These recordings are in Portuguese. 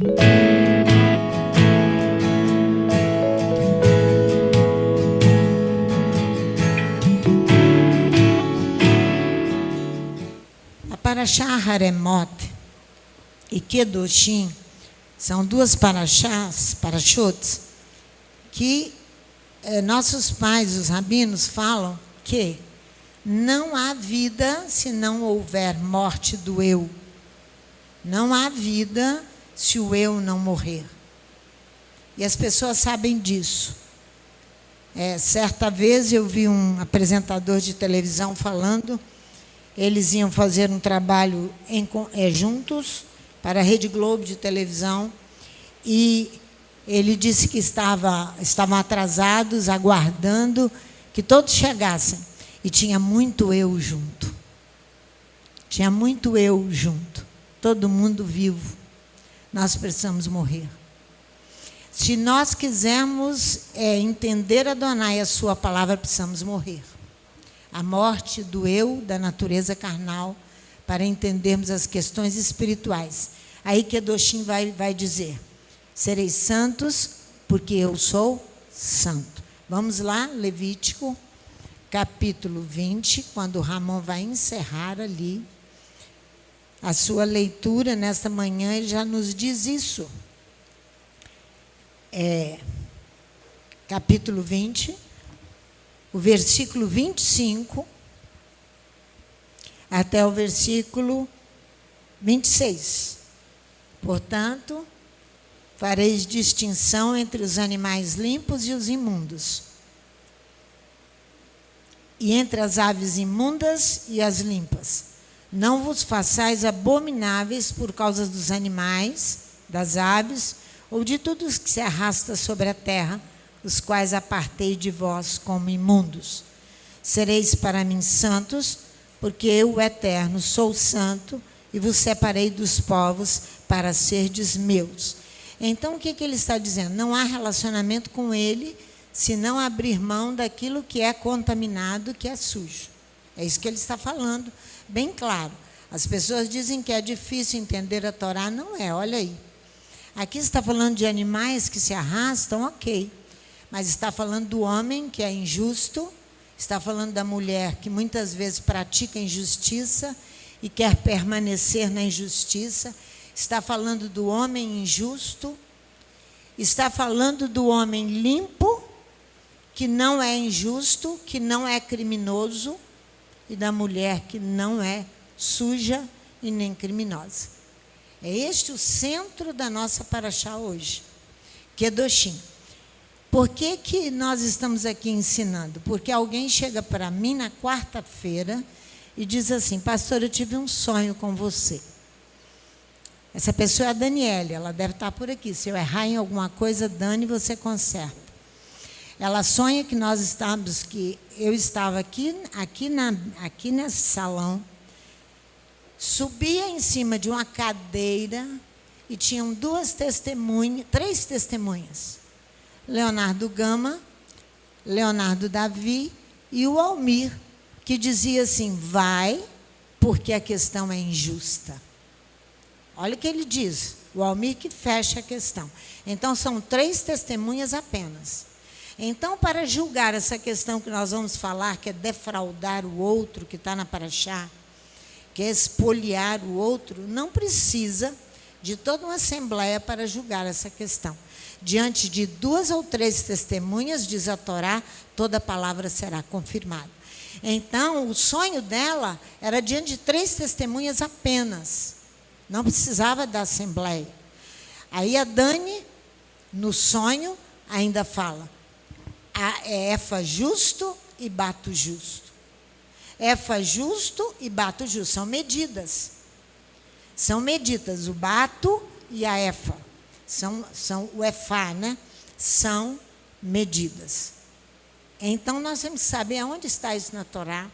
A Parashá Haremot e Kedoshim são duas parashots, que nossos pais, os rabinos, falam que não há vida se não houver morte do eu. Não há vida se o eu não morrer. E as pessoas sabem disso. Certa vez eu vi um apresentador de televisão falando, eles iam fazer um trabalho juntos para a Rede Globo de televisão, e ele disse que estavam atrasados, aguardando que todos chegassem. E tinha muito eu junto. Tinha muito eu junto. Todo mundo vivo. Nós precisamos morrer. Se nós quisermos entender Adonai, a sua palavra, precisamos morrer. A morte do eu, da natureza carnal, para entendermos as questões espirituais. Aí Kedoshim vai dizer: sereis santos, porque eu sou santo. Vamos lá, Levítico, capítulo 20, quando o Ramon vai encerrar ali a sua leitura nesta manhã, ele já nos diz isso. Capítulo 20, o versículo 25, até o versículo 26. Portanto, fareis distinção entre os animais limpos e os imundos, e entre as aves imundas e as limpas. Não vos façais abomináveis por causa dos animais, das aves, ou de tudo o que se arrasta sobre a terra, os quais apartei de vós como imundos. Sereis para mim santos, porque eu, o Eterno, sou santo, e vos separei dos povos para serdes meus. Então, o que ele está dizendo? Não há relacionamento com ele, se não abrir mão daquilo que é contaminado, que é sujo. É isso que ele está falando, bem claro. As pessoas dizem que é difícil entender a Torá. Não é, olha aí. Aqui está falando de animais que se arrastam, ok. Mas está falando do homem que é injusto, está falando da mulher que muitas vezes pratica injustiça e quer permanecer na injustiça, está falando do homem injusto, está falando do homem limpo, que não é injusto, que não é criminoso, e da mulher que não é suja e nem criminosa. É este o centro da nossa Parashá hoje, Kedoshim. Por que nós estamos aqui ensinando? Porque alguém chega para mim na quarta-feira e diz assim: pastor, eu tive um sonho com você. Essa pessoa é a Daniele, ela deve estar por aqui. Se eu errar em alguma coisa, Dani, você conserta. Ela sonha que eu estava aqui nesse salão, subia em cima de uma cadeira e tinham três testemunhas. Leonardo Gama, Leonardo Davi e o Almir, que dizia assim: vai, porque a questão é injusta. Olha o que ele diz, o Almir que fecha a questão. Então, são 3 testemunhas apenas. Então, para julgar essa questão que nós vamos falar, que é defraudar o outro, que está na Parashá, que é espoliar o outro, não precisa de toda uma assembleia para julgar essa questão. Diante de 2 ou 3 testemunhas, diz a Torá, toda palavra será confirmada. Então, o sonho dela era diante de 3 testemunhas apenas. Não precisava da assembleia. Aí a Dani, no sonho, ainda fala: é efa justo e bato justo. Efa justo e bato justo. São medidas. São medidas. O bato e a efa. São o efá, né? São medidas. Então, nós temos que saber aonde está isso na Torá,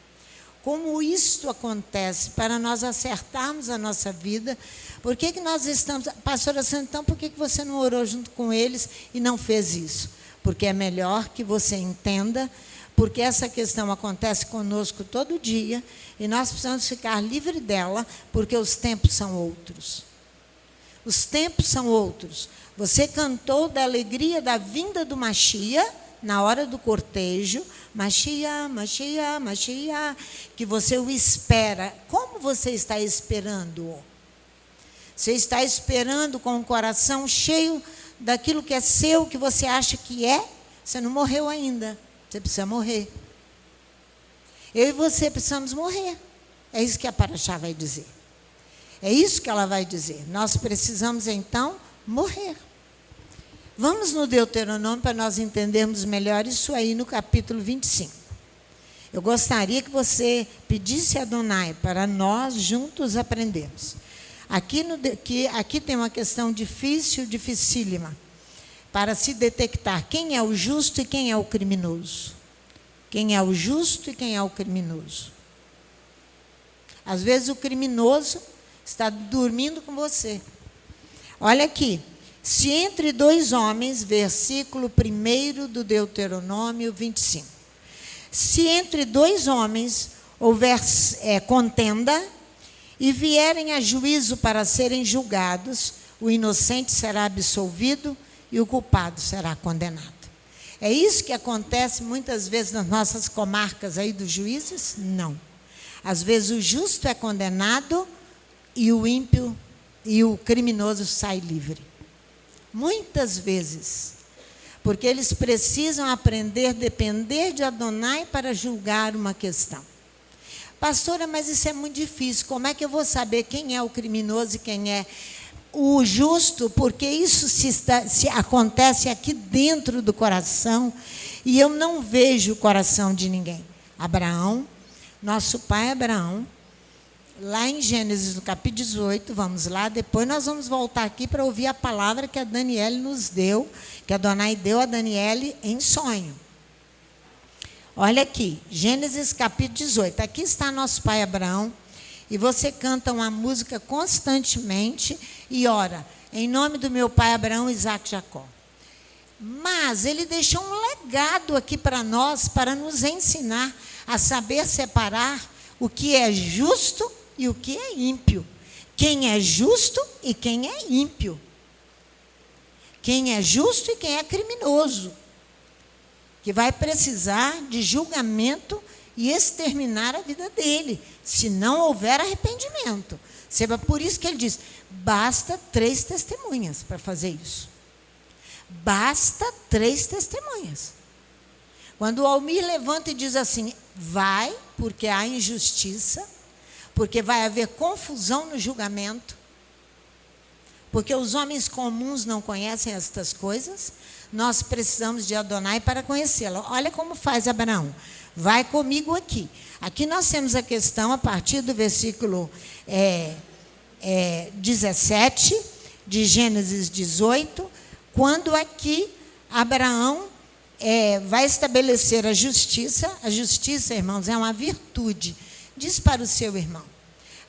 como isto acontece, para nós acertarmos a nossa vida. Por que nós estamos... Pastora Sandra, então, por que você não orou junto com eles e não fez isso? Porque é melhor que você entenda, porque essa questão acontece conosco todo dia, e nós precisamos ficar livre dela, porque os tempos são outros. Os tempos são outros. Você cantou da alegria da vinda do Mashiach na hora do cortejo. Mashiach, Mashiach, Mashiach, que você o espera. Como você está esperando? Você está esperando com o coração cheio daquilo que é seu, que você acha que é? Você não morreu ainda. Você precisa morrer. Eu e você precisamos morrer. É isso que a Paraxá vai dizer. É isso que ela vai dizer. Nós precisamos, então, morrer. Vamos no Deuteronômio para nós entendermos melhor isso aí no capítulo 25. Eu gostaria que você pedisse a Adonai para nós juntos aprendermos. Aqui tem uma questão difícil, dificílima, para se detectar quem é o justo e quem é o criminoso. Quem é o justo e quem é o criminoso. Às vezes o criminoso está dormindo com você. Olha aqui. Se entre dois homens, versículo 1 do Deuteronômio 25. Se entre dois homens houver contenda e vierem a juízo para serem julgados, o inocente será absolvido e o culpado será condenado. É isso que acontece muitas vezes nas nossas comarcas aí dos juízes? Não. Às vezes o justo é condenado e o ímpio e o criminoso sai livre. Muitas vezes. Porque eles precisam aprender a depender de Adonai para julgar uma questão. Pastora, mas isso é muito difícil. Como é que eu vou saber quem é o criminoso e quem é o justo? Porque isso se acontece aqui dentro do coração e eu não vejo o coração de ninguém. Abraão, nosso pai Abraão, lá em Gênesis, no capítulo 18, vamos lá, depois nós vamos voltar aqui para ouvir a palavra que a Daniele nos deu, que a Adonai deu a Daniele em sonho. Olha aqui, Gênesis capítulo 18, aqui está nosso pai Abraão, e você canta uma música constantemente e ora, em nome do meu pai Abraão, Isaac e Jacó. Mas ele deixou um legado aqui para nós, para nos ensinar a saber separar o que é justo e o que é ímpio. Quem é justo e quem é ímpio. Quem é justo e quem é criminoso. Que vai precisar de julgamento e exterminar a vida dele, se não houver arrependimento. Por isso que ele diz, basta 3 testemunhas para fazer isso. Basta 3 testemunhas. Quando o Almir levanta e diz assim, vai, porque há injustiça, porque vai haver confusão no julgamento, porque os homens comuns não conhecem estas coisas, nós precisamos de Adonai para conhecê-la. Olha como faz Abraão. Vai comigo aqui. Aqui nós temos a questão, a partir do versículo 17, de Gênesis 18, quando aqui Abraão vai estabelecer a justiça. A justiça, irmãos, é uma virtude. Diz para o seu irmão,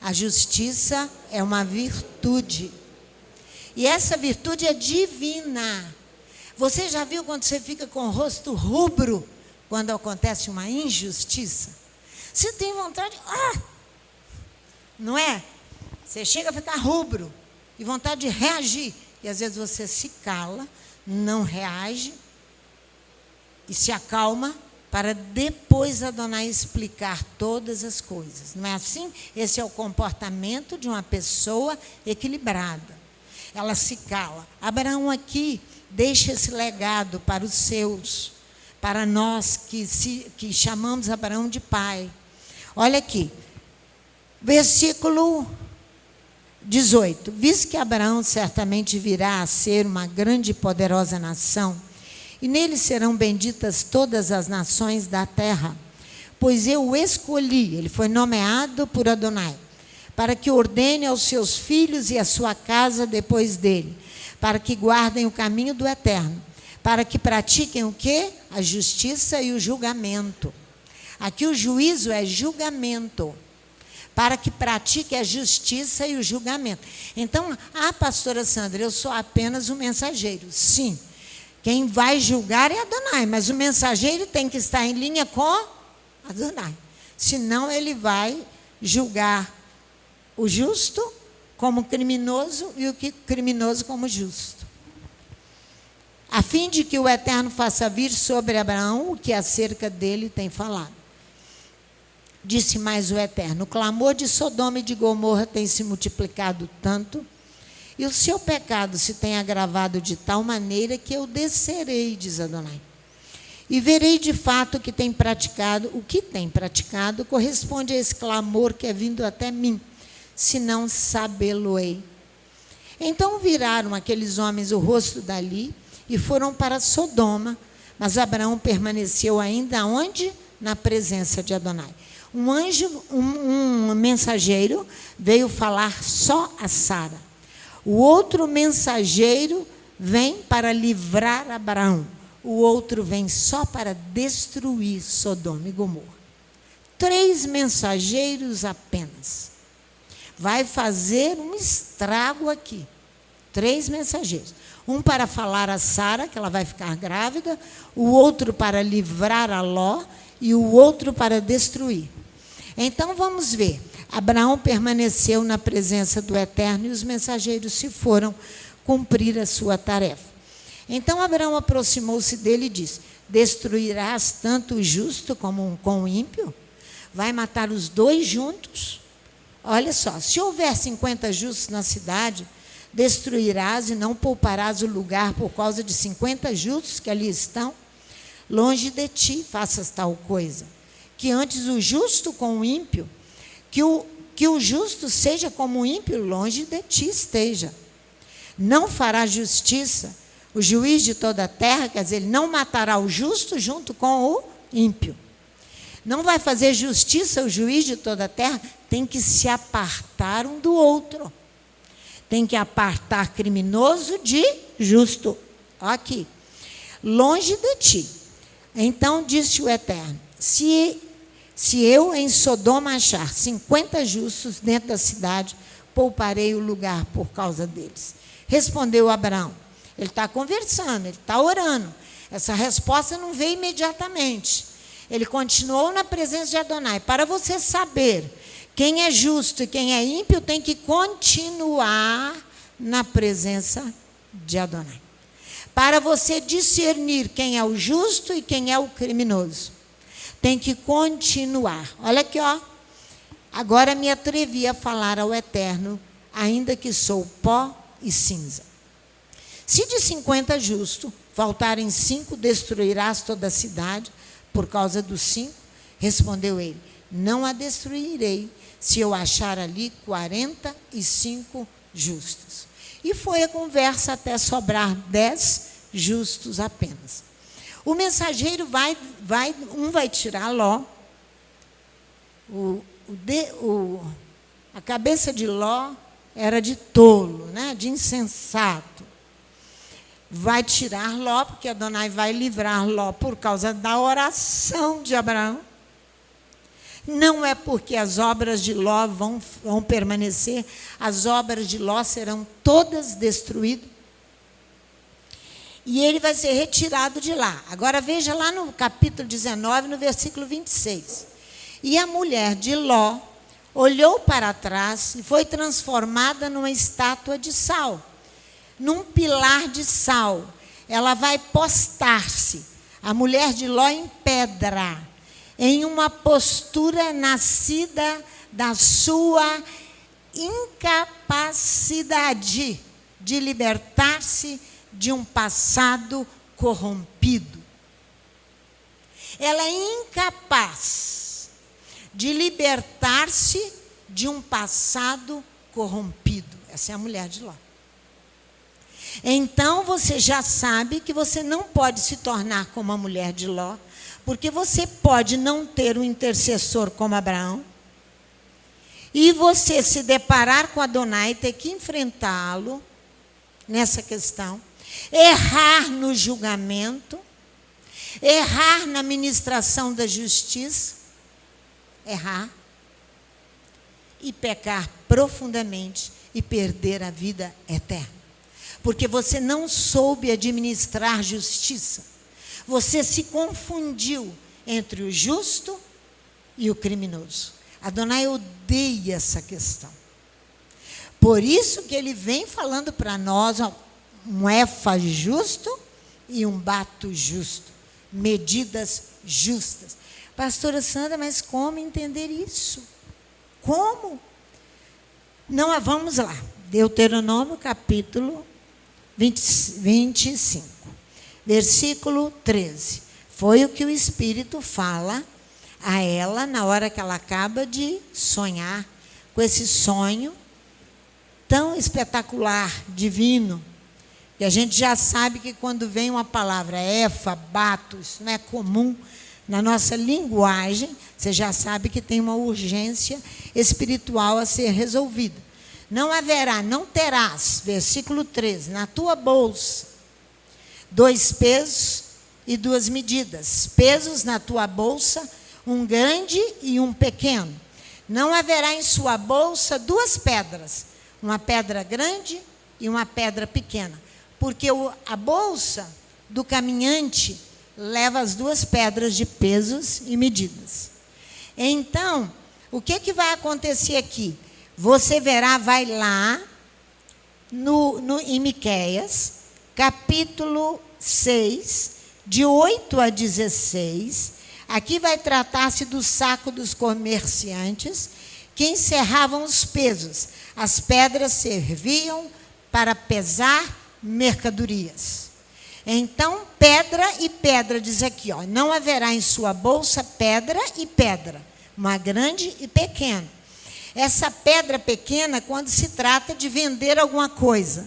a justiça é uma virtude. E essa virtude é divina. Você já viu quando você fica com o rosto rubro, quando acontece uma injustiça? Você tem vontade, não é? Você chega a ficar rubro, e vontade de reagir. E às vezes você se cala, não reage, e se acalma, para depois Adonai explicar todas as coisas. Não é assim? Esse é o comportamento de uma pessoa equilibrada. Ela se cala. Abraão aqui deixa esse legado para os seus, para nós que chamamos Abraão de pai. Olha aqui, versículo 18. Visto que Abraão certamente virá a ser uma grande e poderosa nação, e nele serão benditas todas as nações da terra, pois eu o escolhi, ele foi nomeado por Adonai, para que ordene aos seus filhos e à sua casa depois dele, para que guardem o caminho do eterno, para que pratiquem o quê? A justiça e o julgamento. Aqui o juízo é julgamento, para que pratique a justiça e o julgamento. Então, pastora Sandra, eu sou apenas um mensageiro. Sim, quem vai julgar é Adonai, mas o mensageiro tem que estar em linha com Adonai. Senão ele vai julgar o justo como criminoso e o criminoso como justo, a fim de que o Eterno faça vir sobre Abraão o que acerca dele tem falado. Disse mais o Eterno: o clamor de Sodoma e de Gomorra tem se multiplicado tanto, e o seu pecado se tem agravado de tal maneira que eu descerei, diz Adonai, e verei de fato o que tem praticado corresponde a esse clamor que é vindo até mim, se não sabê-lo-ei. Então viraram aqueles homens o rosto dali e foram para Sodoma, mas Abraão permaneceu ainda onde? Na presença de Adonai. Um anjo, um mensageiro veio falar só a Sara. O outro mensageiro vem para livrar Abraão. O outro vem só para destruir Sodoma e Gomorra. 3 mensageiros apenas. Vai fazer um estrago aqui. 3 mensageiros. Um para falar a Sara, que ela vai ficar grávida, o outro para livrar a Ló e o outro para destruir. Então vamos ver. Abraão permaneceu na presença do Eterno e os mensageiros se foram cumprir a sua tarefa. Então Abraão aproximou-se dele e disse: destruirás tanto o justo como com o ímpio? Vai matar os 2 juntos? Olha só, se houver 50 justos na cidade, destruirás e não pouparás o lugar por causa de 50 justos que ali estão? Longe de ti faças tal coisa, que antes o justo com o ímpio, que o justo seja como o ímpio, longe de ti esteja. Não fará justiça o juiz de toda a terra, quer dizer, ele não matará o justo junto com o ímpio. Não vai fazer justiça o juiz de toda a terra, tem que se apartar um do outro. Tem que apartar criminoso de justo. Aqui. Longe de ti. Então disse o Eterno: se eu em Sodoma achar 50 justos dentro da cidade, pouparei o lugar por causa deles. Respondeu Abraão. Ele está conversando, ele está orando. Essa resposta não veio imediatamente. Ele continuou na presença de Adonai. Para você saber quem é justo e quem é ímpio, tem que continuar na presença de Adonai. Para você discernir quem é o justo e quem é o criminoso, tem que continuar. Olha aqui, ó. Agora me atrevi a falar ao Eterno, ainda que sou pó e cinza. Se de 50 justos faltarem 5, destruirás toda a cidade por causa dos 5? Respondeu ele: não a destruirei, se eu achar ali 45 justos. E foi a conversa até sobrar 10 justos apenas. O mensageiro um vai tirar Ló, a cabeça de Ló era de tolo, né, de insensato. Vai tirar Ló, porque Adonai vai livrar Ló por causa da oração de Abraão. Não é porque as obras de Ló vão permanecer, as obras de Ló serão todas destruídas. E ele vai ser retirado de lá. Agora veja lá no capítulo 19, no versículo 26. E a mulher de Ló olhou para trás e foi transformada numa estátua de sal, num pilar de sal. Ela vai postar-se, a mulher de Ló, em pedra, em uma postura nascida da sua incapacidade de libertar-se de um passado corrompido. Ela é incapaz de libertar-se de um passado corrompido. Essa é a mulher de Ló. Então você já sabe que você não pode se tornar como a mulher de Ló, porque você pode não ter um intercessor como Abraão, e você se deparar com Adonai, ter que enfrentá-lo nessa questão, errar no julgamento, errar na ministração da justiça, errar e pecar profundamente e perder a vida eterna. Porque você não soube administrar justiça. Você se confundiu entre o justo e o criminoso. Adonai odeia essa questão. Por isso que ele vem falando para nós, ó, um efa justo e um bato justo, medidas justas. Pastora Sandra, mas como entender isso? Como? Não, vamos lá. Deuteronômio capítulo 25, versículo 13. Foi o que o Espírito fala a ela na hora que ela acaba de sonhar com esse sonho tão espetacular, divino, que a gente já sabe que quando vem uma palavra efa, bato, isso não é comum na nossa linguagem, você já sabe que tem uma urgência espiritual a ser resolvida. Não haverá, não terás, versículo 13, na tua bolsa, 2 pesos e 2 medidas. Pesos na tua bolsa, um grande e um pequeno. Não haverá em sua bolsa 2 pedras, uma pedra grande e uma pedra pequena. Porque a bolsa do caminhante leva as 2 pedras de pesos e medidas. Então, o que vai acontecer aqui? Você verá, vai lá em Miqueias, capítulo 6, de 8 a 16. Aqui vai tratar-se do saco dos comerciantes que encerravam os pesos. As pedras serviam para pesar mercadorias. Então, pedra e pedra, diz aqui, ó, não haverá em sua bolsa pedra e pedra, uma grande e pequena. Essa pedra pequena, quando se trata de vender alguma coisa,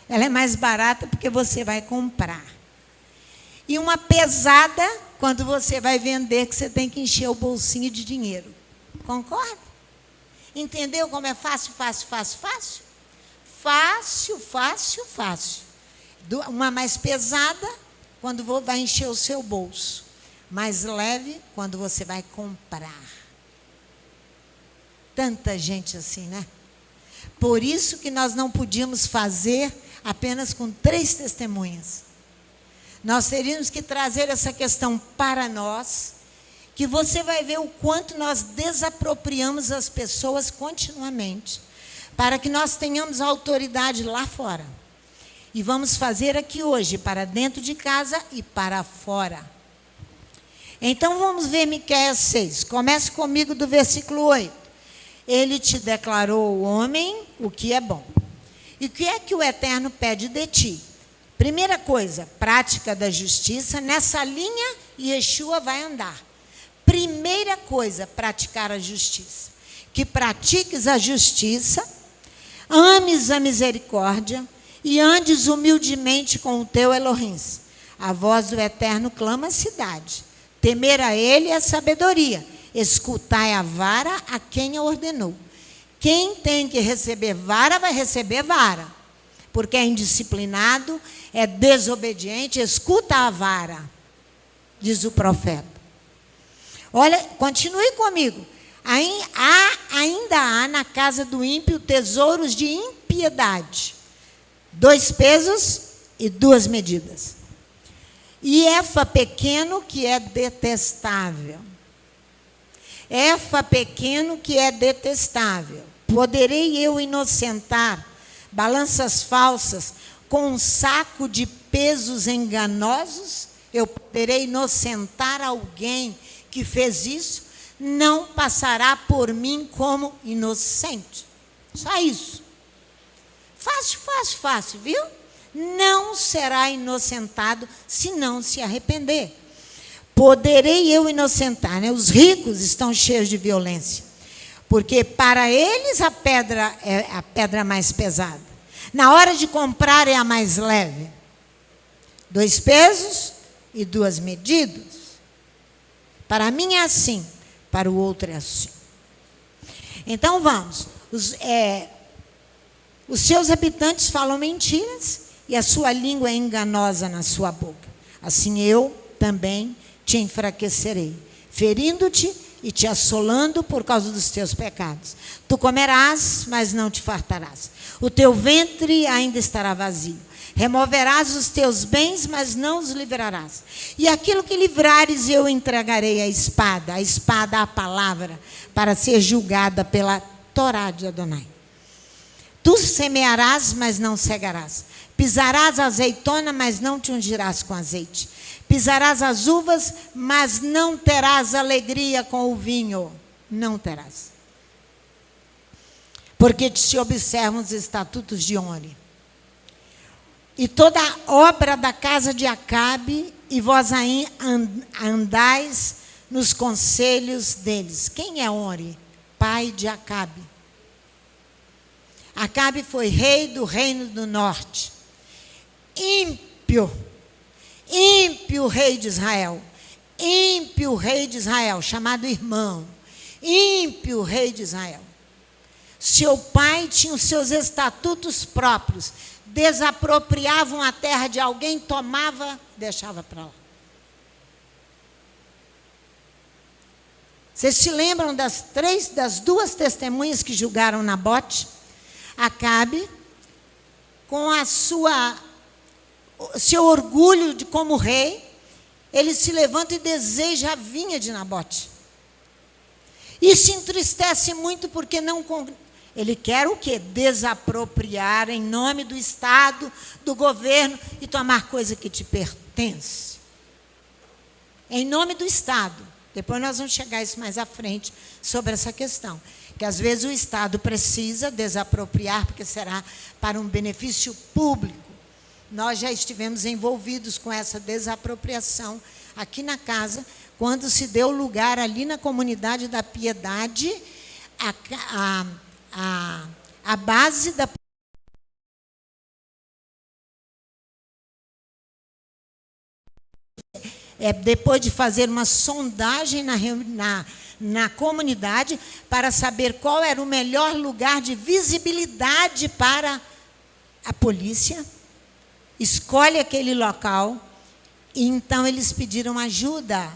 ela é mais barata porque você vai comprar. E uma pesada, quando você vai vender, que você tem que encher o bolsinho de dinheiro. Concorda? Entendeu como é fácil, fácil, fácil, fácil? Fácil, fácil, fácil. Uma mais pesada, quando vai encher o seu bolso. Mais leve, quando você vai comprar. Tanta gente assim, né? Por isso que nós não podíamos fazer apenas com 3 testemunhas. Nós teríamos que trazer essa questão para nós, que você vai ver o quanto nós desapropriamos as pessoas continuamente, para que nós tenhamos autoridade lá fora. E vamos fazer aqui hoje, para dentro de casa e para fora. Então vamos ver Miqueias 6. Comece comigo do versículo 8. Ele te declarou, homem, o que é bom. E o que é que o Eterno pede de ti? Primeira coisa, prática da justiça. Nessa linha, Yeshua vai andar. Primeira coisa, praticar a justiça. Que pratiques a justiça, ames a misericórdia e andes humildemente com o teu Elohim. A voz do Eterno clama a cidade. Temer a ele é sabedoria. Escutai a vara a quem a ordenou. Quem tem que receber vara, vai receber vara. Porque é indisciplinado, é desobediente, escuta a vara, diz o profeta. Olha, continue comigo. Ainda há na casa do ímpio tesouros de impiedade. 2 pesos e 2 medidas. E efa pequeno que é detestável. Efa pequeno que é detestável. Poderei eu inocentar balanças falsas com um saco de pesos enganosos? Eu poderei inocentar alguém que fez isso? Não passará por mim como inocente. Só isso. Fácil, fácil, fácil, viu? Não será inocentado se não se arrepender. Poderei eu inocentar, né? Os ricos estão cheios de violência, porque para eles a pedra é a pedra mais pesada. Na hora de comprar é a mais leve. 2 pesos e 2 medidas. Para mim é assim, para o outro é assim. Então vamos. Os seus habitantes falam mentiras e a sua língua é enganosa na sua boca. Assim eu também te enfraquecerei, ferindo-te e te assolando por causa dos teus pecados. Tu comerás, mas não te fartarás. O teu ventre ainda estará vazio. Removerás os teus bens, mas não os livrarás. E aquilo que livrares eu entregarei à espada a palavra, para ser julgada pela Torá de Adonai. Tu semearás, mas não cegarás. Pisarás a azeitona, mas não te ungirás com azeite. Pisarás as uvas, mas não terás alegria com o vinho. Não terás. Porque se observam os estatutos de Onre. E toda a obra da casa de Acabe, e vós andais nos conselhos deles. Quem é Onre? Pai de Acabe. Acabe foi rei do reino do norte. Ímpio rei de Israel. Ímpio rei de Israel, chamado irmão. Ímpio rei de Israel. Seu pai tinha os seus estatutos próprios. Desapropriavam a terra de alguém, tomava, deixava para lá. Vocês se lembram das duas testemunhas que julgaram Nabote? Acabe, com seu orgulho de como rei, ele se levanta e deseja a vinha de Nabote. E se entristece muito porque ele quer o quê? Desapropriar em nome do Estado, do governo e tomar coisa que te pertence. Em nome do Estado. Depois nós vamos chegar a isso mais à frente sobre essa questão. Que às vezes o Estado precisa desapropriar porque será para um benefício público. Nós já estivemos envolvidos com essa desapropriação aqui na casa, quando se deu lugar ali na comunidade da Piedade, a base da depois de fazer uma sondagem na comunidade para saber qual era o melhor lugar de visibilidade para a polícia, escolhe aquele local, e então eles pediram ajuda.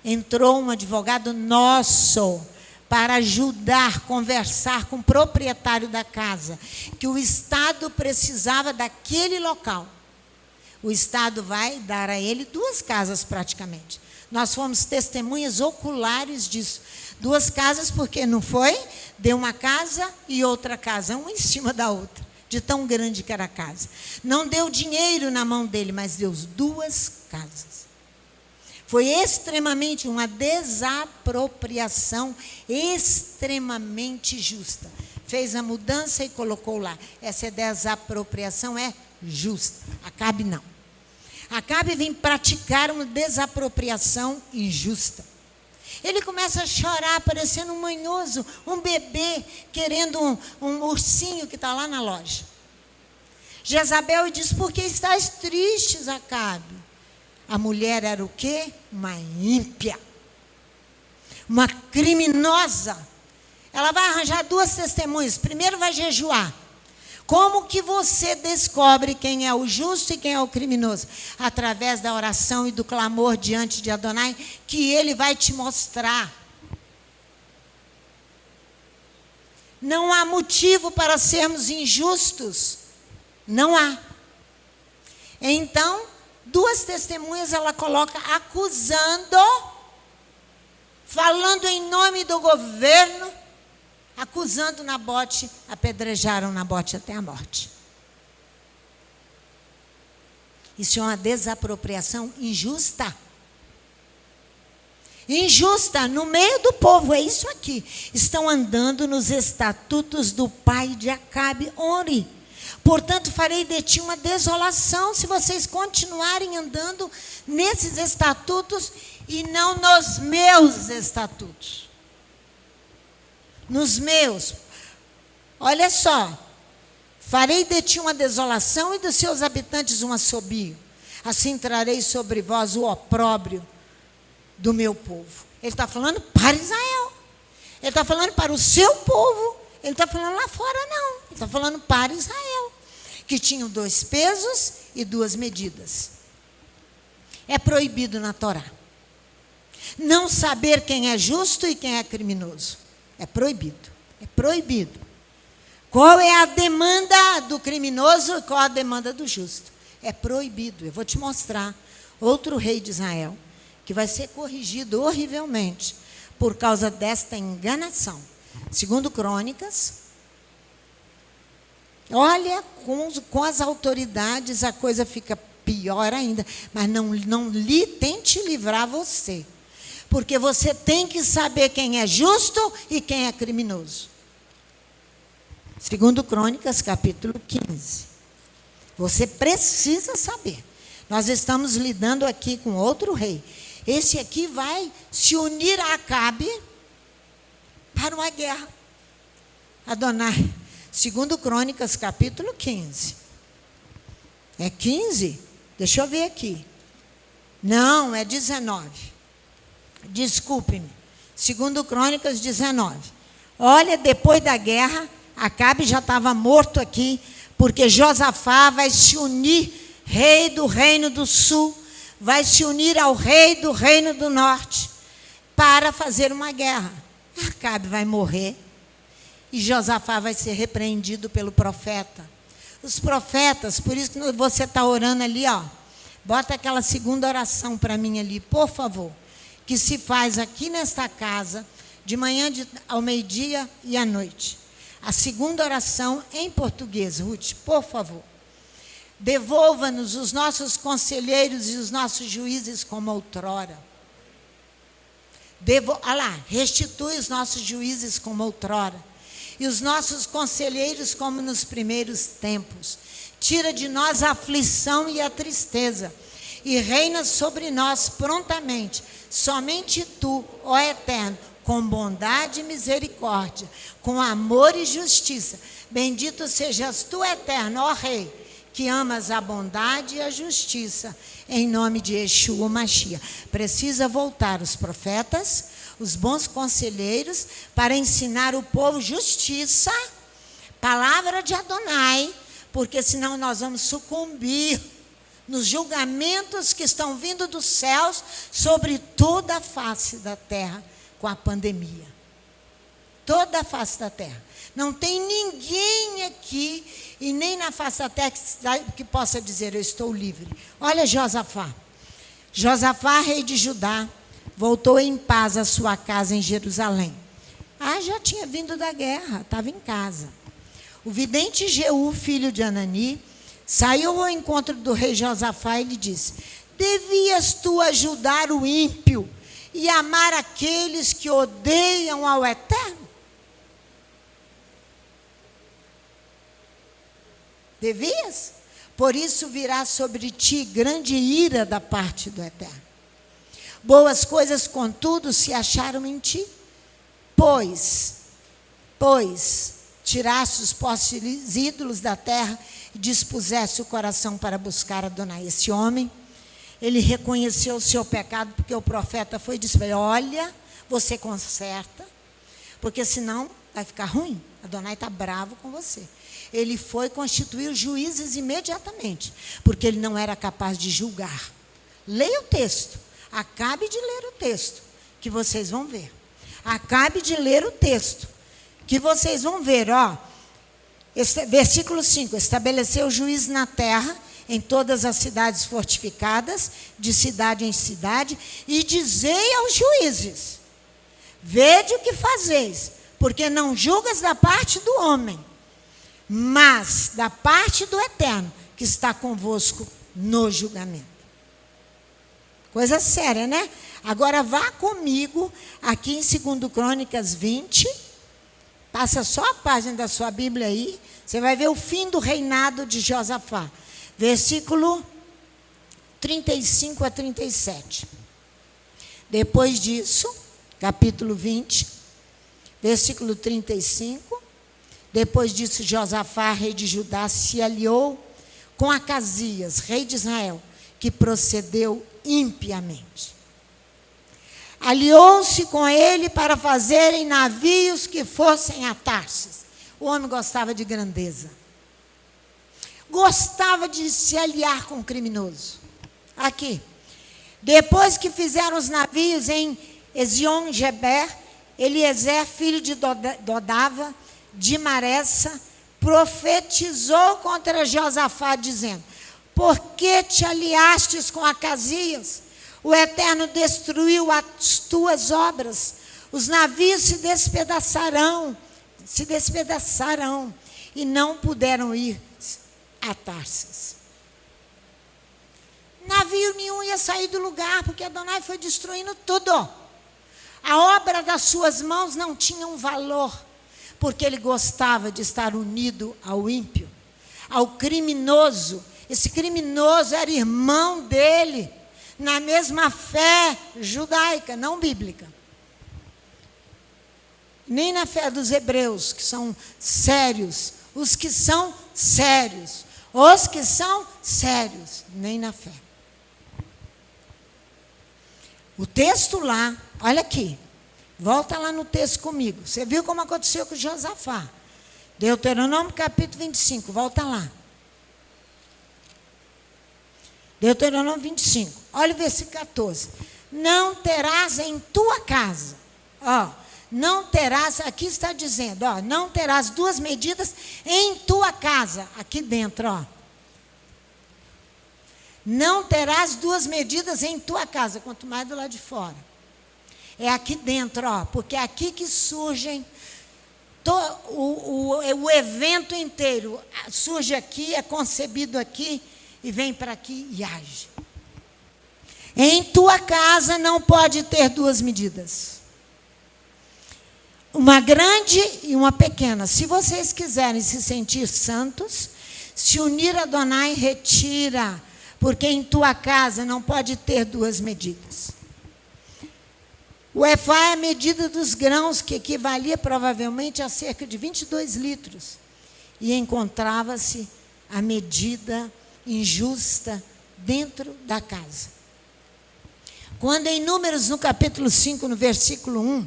Entrou um advogado nosso para ajudar, conversar com o proprietário da casa, que o Estado precisava daquele local. O Estado vai dar a ele 2 casas praticamente. Nós fomos testemunhas oculares disso. 2 casas, porque não foi? Deu uma casa e outra casa, uma em cima da outra, de tão grande que era a casa. Não deu dinheiro na mão dele, mas deu 2 casas. Foi extremamente uma desapropriação extremamente justa. Fez a mudança e colocou lá. Essa desapropriação é justa. Acabe não. Acabe vem praticar uma desapropriação injusta. Ele começa a chorar, parecendo um manhoso, um bebê, querendo um ursinho que está lá na loja. Jezabel diz: por que estás triste, Acabe? A mulher era o quê? Uma ímpia. Uma criminosa. Ela vai arranjar 2 testemunhas. Primeiro vai jejuar. Como que você descobre quem é o justo e quem é o criminoso? Através da oração e do clamor diante de Adonai, que ele vai te mostrar. Não há motivo para sermos injustos. Não há. Então, 2 testemunhas ela coloca acusando, falando em nome do governo, acusando Nabote, apedrejaram Nabote até a morte. Isso é uma desapropriação injusta. Injusta no meio do povo, é isso aqui. Estão andando nos estatutos do pai de Acabe, Onre. Portanto, farei de ti uma desolação se vocês continuarem andando nesses estatutos e não nos meus estatutos. Nos meus. Olha só. Farei de ti uma desolação e dos seus habitantes um assobio. Assim trarei sobre vós o opróbrio do meu povo. Ele está falando para Israel. Ele está falando para o seu povo. Ele está falando lá fora, não. Ele está falando para Israel. Que tinham 2 pesos e 2 medidas. É proibido na Torá. Não saber quem é justo e quem é criminoso. É proibido. É proibido. Qual é a demanda do criminoso e qual a demanda do justo? É proibido. Eu vou te mostrar outro rei de Israel que vai ser corrigido horrivelmente por causa desta enganação. Segundo Crônicas, Olha, com as autoridades a coisa fica pior ainda. Mas não tente livrar você. Porque você tem que saber quem é justo e quem é criminoso. 2 Crônicas, capítulo 15. Você precisa saber. Nós estamos lidando aqui com outro rei. Esse aqui vai se unir a Acabe para uma guerra. Adonai. 2 Crônicas, capítulo 15. É 15? Deixa eu ver aqui. Não, é 19. Desculpe-me. 2 Crônicas 19. Olha, depois da guerra, Acabe já estava morto aqui, porque Josafá vai se unir, rei do reino do sul, vai se unir ao rei do reino do norte, para fazer uma guerra. Acabe vai morrer. E Josafá vai ser repreendido pelo profeta. Os profetas, por isso que você está orando ali, ó. Bota aquela segunda oração para mim ali, por favor. Que se faz aqui nesta casa, de manhã ao meio-dia e à noite. A segunda oração em português, Ruth, por favor. Devolva-nos os nossos conselheiros e os nossos juízes como outrora. Restitui os nossos juízes como outrora. E os nossos conselheiros como nos primeiros tempos. Tira de nós a aflição e a tristeza, e reina sobre nós prontamente. Somente tu, ó Eterno, com bondade e misericórdia, com amor e justiça. Bendito sejas tu, Eterno, ó Rei, que amas a bondade e a justiça, em nome de Yeshua Mashiach. Precisa voltar os profetas, os bons conselheiros, para ensinar o povo justiça, palavra de Adonai, porque senão nós vamos sucumbir nos julgamentos que estão vindo dos céus sobre toda a face da terra com a pandemia. Toda a face da terra. Não tem ninguém aqui e nem na face da terra que possa dizer, eu estou livre. Olha Josafá. Josafá, rei de Judá, voltou em paz à sua casa em Jerusalém. Já tinha vindo da guerra, estava em casa. O vidente Jeú, filho de Anani, saiu ao encontro do rei Josafá e lhe disse: devias tu ajudar o ímpio e amar aqueles que odeiam ao Eterno? Devias? Por isso virá sobre ti grande ira da parte do Eterno. Boas coisas, contudo, se acharam em ti, pois tiraste os postes ídolos da terra e dispuseste o coração para buscar Adonai. Esse homem, ele reconheceu o seu pecado, porque o profeta foi e disse: olha, você conserta, porque senão vai ficar ruim. Adonai está bravo com você. Ele foi constituir os juízes imediatamente, porque ele não era capaz de julgar. Leia o texto. Acabe de ler o texto, que vocês vão ver. Acabe de ler o texto, que vocês vão ver. Versículo 5. Estabeleceu juízo na terra, em todas as cidades fortificadas, de cidade em cidade, e dizei aos juízes: vede o que fazeis, porque não julgas da parte do homem, mas da parte do Eterno, que está convosco no julgamento. Coisa séria, né? Agora vá comigo aqui em 2 Crônicas 20. Passa só a página da sua Bíblia aí. Você vai ver o fim do reinado de Josafá. Versículo 35 a 37. Depois disso, capítulo 20, versículo 35. Depois disso, Josafá, rei de Judá, se aliou com Acasias, rei de Israel, que procedeu impiamente. Aliou-se com ele para fazerem navios que fossem a Tarsis. O homem gostava de grandeza. Gostava de se aliar com o criminoso. Aqui. Depois que fizeram os navios em Ezion-Geber, Eliezer, filho de Dodava, de Maressa, profetizou contra Josafá, dizendo: por que te aliastes com Acasias? O Eterno destruiu as tuas obras. Os navios se despedaçarão, e não puderam ir a Tarsas. Navio nenhum ia sair do lugar, porque Adonai foi destruindo tudo. A obra das suas mãos não tinha um valor, porque ele gostava de estar unido ao ímpio, ao criminoso. Esse criminoso era irmão dele, na mesma fé judaica, não bíblica. Nem na fé dos hebreus, que são sérios. Os que são sérios. Os que são sérios, nem na fé. O texto lá, olha aqui. Volta lá no texto comigo. Você viu como aconteceu com Josafá. Deuteronômio capítulo 25, volta lá. Deuteronômio 25, olha o versículo 14. Não terás em tua casa, não terás, aqui está dizendo, não terás 2 medidas em tua casa, aqui dentro, Não terás 2 medidas em tua casa, quanto mais do lado de fora. É aqui dentro, porque é aqui que surgem o evento inteiro. Surge aqui, é concebido aqui, e vem para aqui e age. Em tua casa não pode ter 2 medidas. Uma grande e uma pequena. Se vocês quiserem se sentir santos, se unir a Adonai, retira. Porque em tua casa não pode ter 2 medidas. O efá é a medida dos grãos, que equivalia provavelmente a cerca de 22 litros. E encontrava-se a medida injusta dentro da casa. Quando em Números, no capítulo 5, no versículo 1,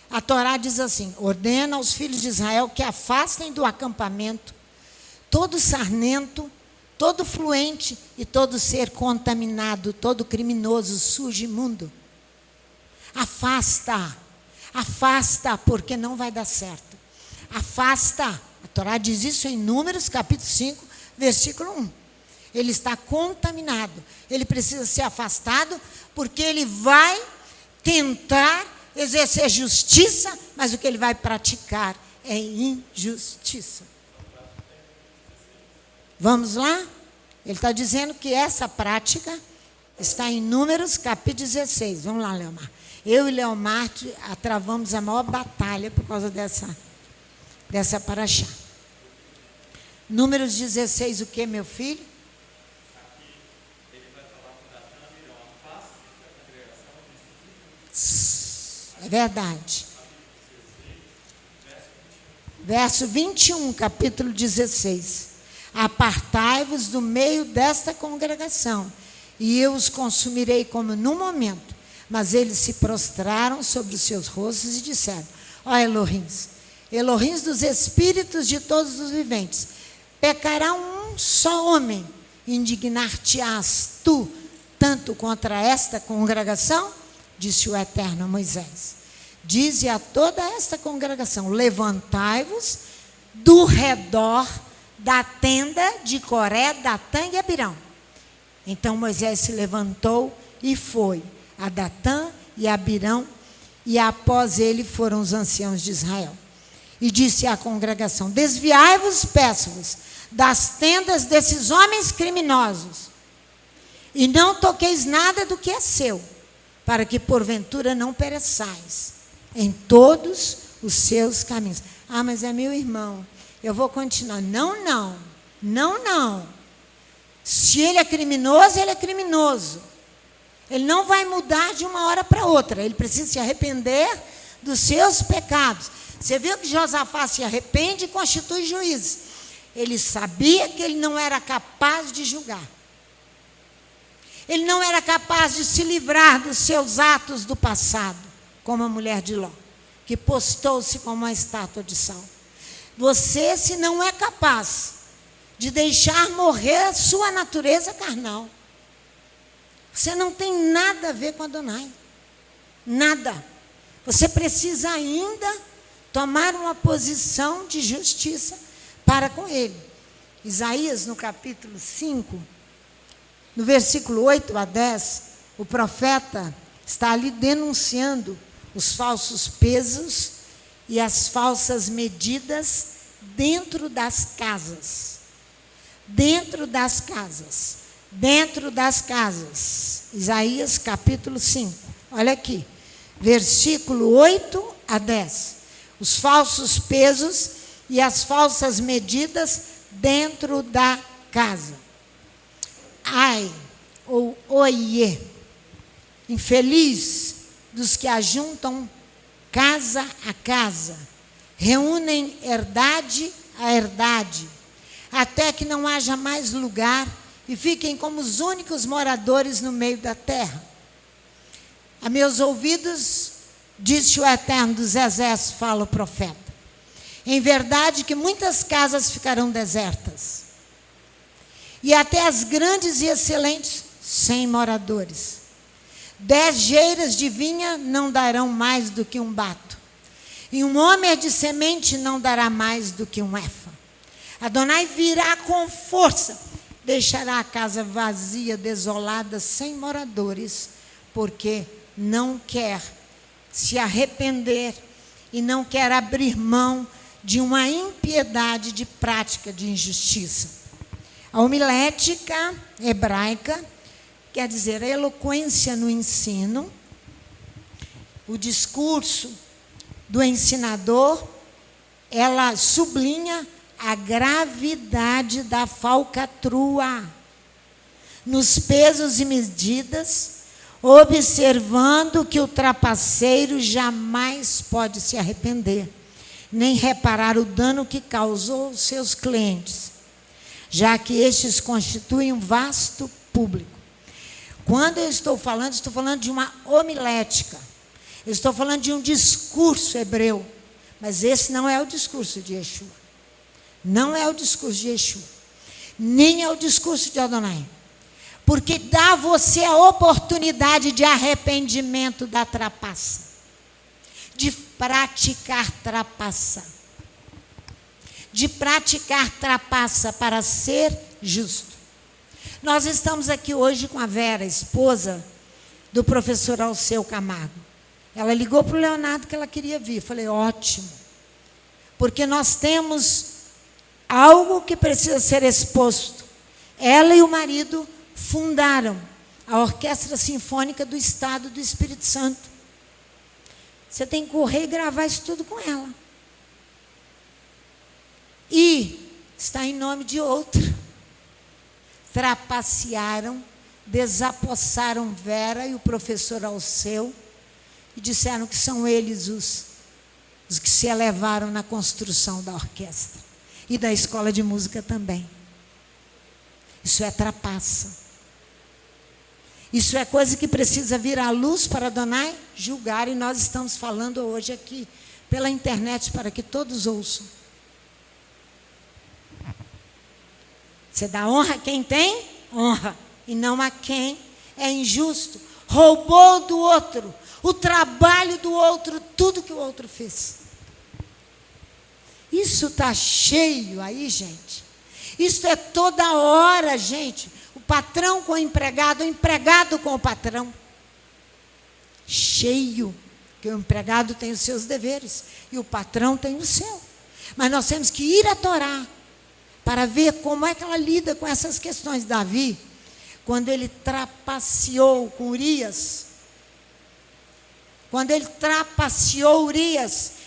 a Torá diz assim: ordena aos filhos de Israel que afastem do acampamento todo sarnento, todo fluente e todo ser contaminado, todo criminoso, sujo, imundo. Afasta, porque não vai dar certo. Afasta. A Torá diz isso em Números, capítulo 5, versículo 1. Ele está contaminado. Ele precisa ser afastado, porque ele vai tentar exercer justiça, mas o que ele vai praticar é injustiça. Vamos lá? Ele está dizendo que essa prática está em Números, capítulo 16. Vamos lá, Leomar. Eu e Leomar travamos a maior batalha por causa dessa paraxá. Números 16, o que, meu filho? É verdade. Verso 21, capítulo 16. Apartai-vos do meio desta congregação, e eu os consumirei como num momento. Mas eles se prostraram sobre os seus rostos e disseram: ó Elohims dos espíritos de todos os viventes, pecará um só homem, indignar-te-ás tu tanto contra esta congregação? Disse o Eterno a Moisés: dize a toda esta congregação: levantai-vos do redor da tenda de Coré, Datã e Abirão. Então Moisés se levantou e foi a Datã e Abirão, e após ele foram os anciãos de Israel. E disse à congregação: desviai-vos, peço-vos, das tendas desses homens criminosos, e não toqueis nada do que é seu, para que porventura não pereçais em todos os seus caminhos. Ah, mas é meu irmão, eu vou continuar. Não. Se ele é criminoso, ele é criminoso. Ele não vai mudar de uma hora para outra. Ele precisa se arrepender dos seus pecados. Você viu que Josafá se arrepende e constitui juízes. Ele sabia que ele não era capaz de julgar. Ele não era capaz de se livrar dos seus atos do passado, como a mulher de Ló, que postou-se como uma estátua de sal. Você, se não é capaz de deixar morrer a sua natureza carnal, você não tem nada a ver com Adonai. Nada. Você precisa ainda tomar uma posição de justiça para com ele. Isaías, no capítulo 5, no versículo 8 a 10, o profeta está ali denunciando os falsos pesos e as falsas medidas dentro das casas. Dentro das casas. Dentro das casas. Isaías capítulo 5. Olha aqui. Versículo 8 a 10. Os falsos pesos e as falsas medidas dentro da casa. Ai, ou oiê, infeliz dos que ajuntam casa a casa, reúnem herdade a herdade, até que não haja mais lugar e fiquem como os únicos moradores no meio da terra. A meus ouvidos, disse o Eterno dos Exércitos, fala o profeta, em verdade que muitas casas ficarão desertas, e até as grandes e excelentes sem moradores. 10 geiras de vinha não darão mais do que um bato, e um homer de semente não dará mais do que um efa. Adonai virá com força, deixará a casa vazia, desolada, sem moradores, porque não quer se arrepender e não quer abrir mão de uma impiedade de prática de injustiça. A homilética hebraica quer dizer a eloquência no ensino, o discurso do ensinador, ela sublinha a gravidade da falcatrua nos pesos e medidas, observando que o trapaceiro jamais pode se arrepender, nem reparar o dano que causou aos seus clientes, já que estes constituem um vasto público. Quando eu estou falando de uma homilética, eu estou falando de um discurso hebreu, mas esse não é o discurso de Yeshua. Não é o discurso de Yeshua, nem é o discurso de Adonai. Porque dá a você a oportunidade de arrependimento da trapaça, de praticar trapaça, para ser justo. Nós estamos aqui hoje com a Vera, esposa do professor Alceu Camargo. Ela ligou para o Leonardo que ela queria vir. Eu falei, ótimo, porque nós temos algo que precisa ser exposto. Ela e o marido fundaram a Orquestra Sinfônica do Estado do Espírito Santo. Você tem que correr e gravar isso tudo com ela. E está em nome de outro. Trapacearam, desapossaram Vera e o professor Alceu e disseram que são eles os que se elevaram na construção da orquestra e da escola de música também. Isso é trapaça. Isso é coisa que precisa vir à luz para Adonai julgar, e nós estamos falando hoje aqui pela internet para que todos ouçam. Você dá honra a quem tem honra, e não a quem é injusto, roubou do outro, o trabalho do outro, tudo que o outro fez. Isso está cheio aí, gente. Isso é toda hora, gente. O patrão com o empregado com o patrão. Cheio, porque o empregado tem os seus deveres e o patrão tem o seu. Mas nós temos que ir à Torá para ver como é que ela lida com essas questões. Davi, quando ele trapaceou com Urias,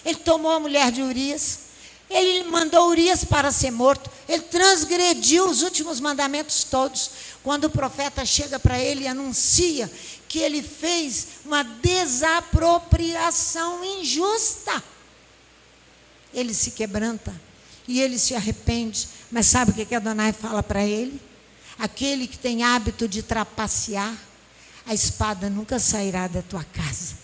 ele tomou a mulher de Urias, ele mandou Urias para ser morto, ele transgrediu os últimos mandamentos todos. Quando o profeta chega para ele e anuncia que ele fez uma desapropriação injusta, ele se quebranta e ele se arrepende. Mas sabe o que Adonai fala para ele? Aquele que tem hábito de trapacear, a espada nunca sairá da tua casa.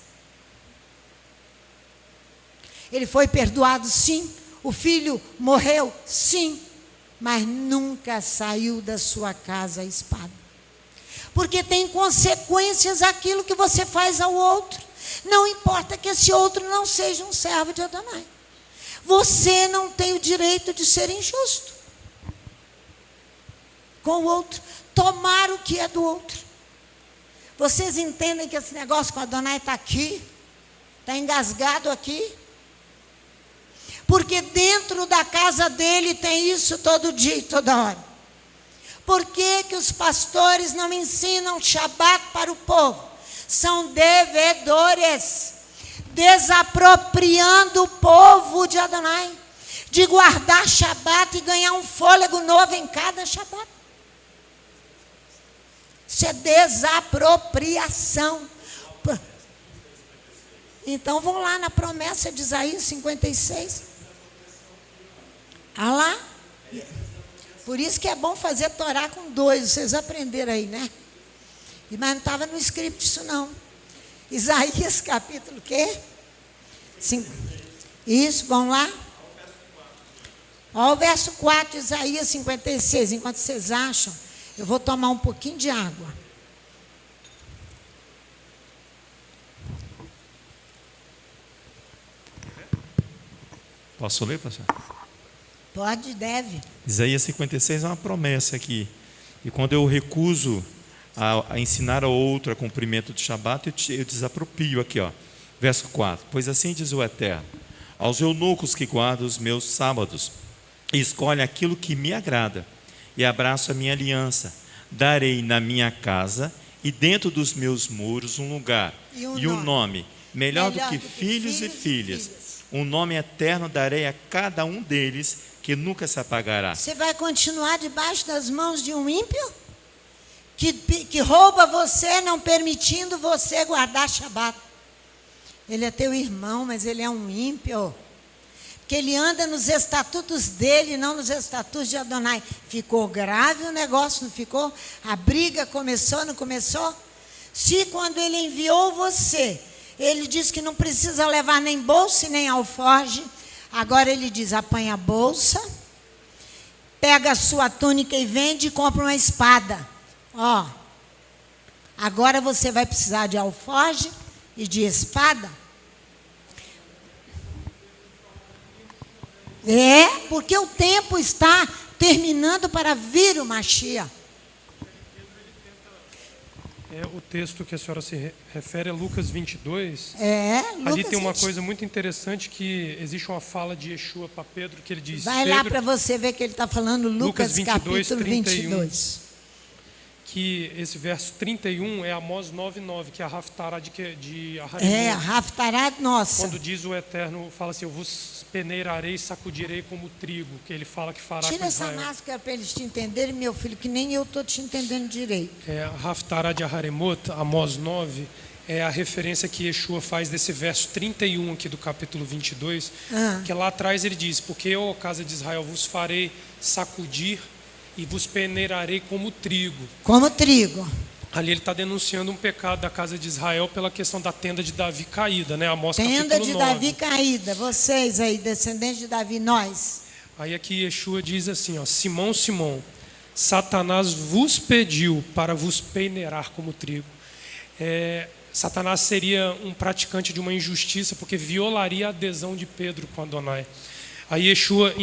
Ele foi perdoado, sim. O filho morreu, sim. Mas nunca saiu da sua casa a espada. Porque tem consequências aquilo que você faz ao outro. Não importa que esse outro não seja um servo de Adonai. Você não tem o direito de ser injusto com o outro, tomar o que é do outro. Vocês entendem que esse negócio com Adonai está aqui, está engasgado aqui? Porque dentro da casa dele tem isso todo dia e toda hora. Por que que os pastores não ensinam Shabat para o povo? São devedores, desapropriando o povo de Adonai, de guardar Shabat e ganhar um fôlego novo em cada Shabat. Isso é desapropriação. Então vão lá na promessa de Isaías 56. Ah lá. Por isso que é bom fazer Torá com 2, vocês aprenderam aí, né? Mas não estava no script isso não. Isaías capítulo quê? Isso, vão lá. Olha o verso 4 de Isaías 56. Enquanto vocês acham, eu vou tomar um pouquinho de água. Posso ler, pastor? Pode, deve. Isaías 56 é uma promessa aqui. E quando eu recuso a ensinar a outro a cumprimento do Shabat, eu desaproprio aqui, ó. Verso 4. Pois assim diz o Eterno: aos eunucos que guardam os meus sábados, e escolhem aquilo que me agrada, e abraço a minha aliança, darei na minha casa e dentro dos meus muros um lugar e um nome melhor do que filhos e filhas. Um nome eterno darei a cada um deles, que nunca se apagará. Você vai continuar debaixo das mãos de um ímpio? Que rouba você, não permitindo você guardar Shabat. Ele é teu irmão, mas ele é um ímpio. Porque ele anda nos estatutos dele, não nos estatutos de Adonai. Ficou grave o negócio, não ficou? A briga começou, não começou? Se quando ele enviou você, ele disse que não precisa levar nem bolsa e nem alforge. Agora ele diz: apanha a bolsa, pega a sua túnica e vende e compra uma espada. Ó, agora você vai precisar de alforge e de espada. Porque o tempo está terminando para vir o Mashiach. O texto que a senhora se refere é Lucas 22. Lucas Ali tem uma 20. coisa muito interessante, que existe uma fala de Yeshua para Pedro, que ele diz... Vai lá para você ver que ele está falando Lucas 22, capítulo 22. Que esse verso 31 é Amós 9:9, que é a Haftarah de Aharimot. A Haftarah nossa. Quando diz o Eterno, fala assim: eu vos peneirarei e sacudirei como trigo, que ele fala que fará Tira com essa Israel. máscara para eles te entenderem, meu filho, que nem eu estou te entendendo direito. A Haftarah de Aharimot, Amós 9, é a referência que Yeshua faz desse verso 31 aqui do capítulo 22, que lá atrás ele diz: porque eu, casa de Israel, vos farei sacudir e vos peneirarei como trigo. Como trigo. Ali ele está denunciando um pecado da casa de Israel pela questão da tenda de Davi caída, né? Amós Tenda capítulo de 9. Davi caída, vocês aí, descendentes de Davi, nós. Aí aqui Yeshua diz assim, ó: Simão, Simão, Satanás vos pediu para vos peneirar como trigo. Satanás seria um praticante de uma injustiça, porque violaria a adesão de Pedro com Adonai. Aí Yeshua,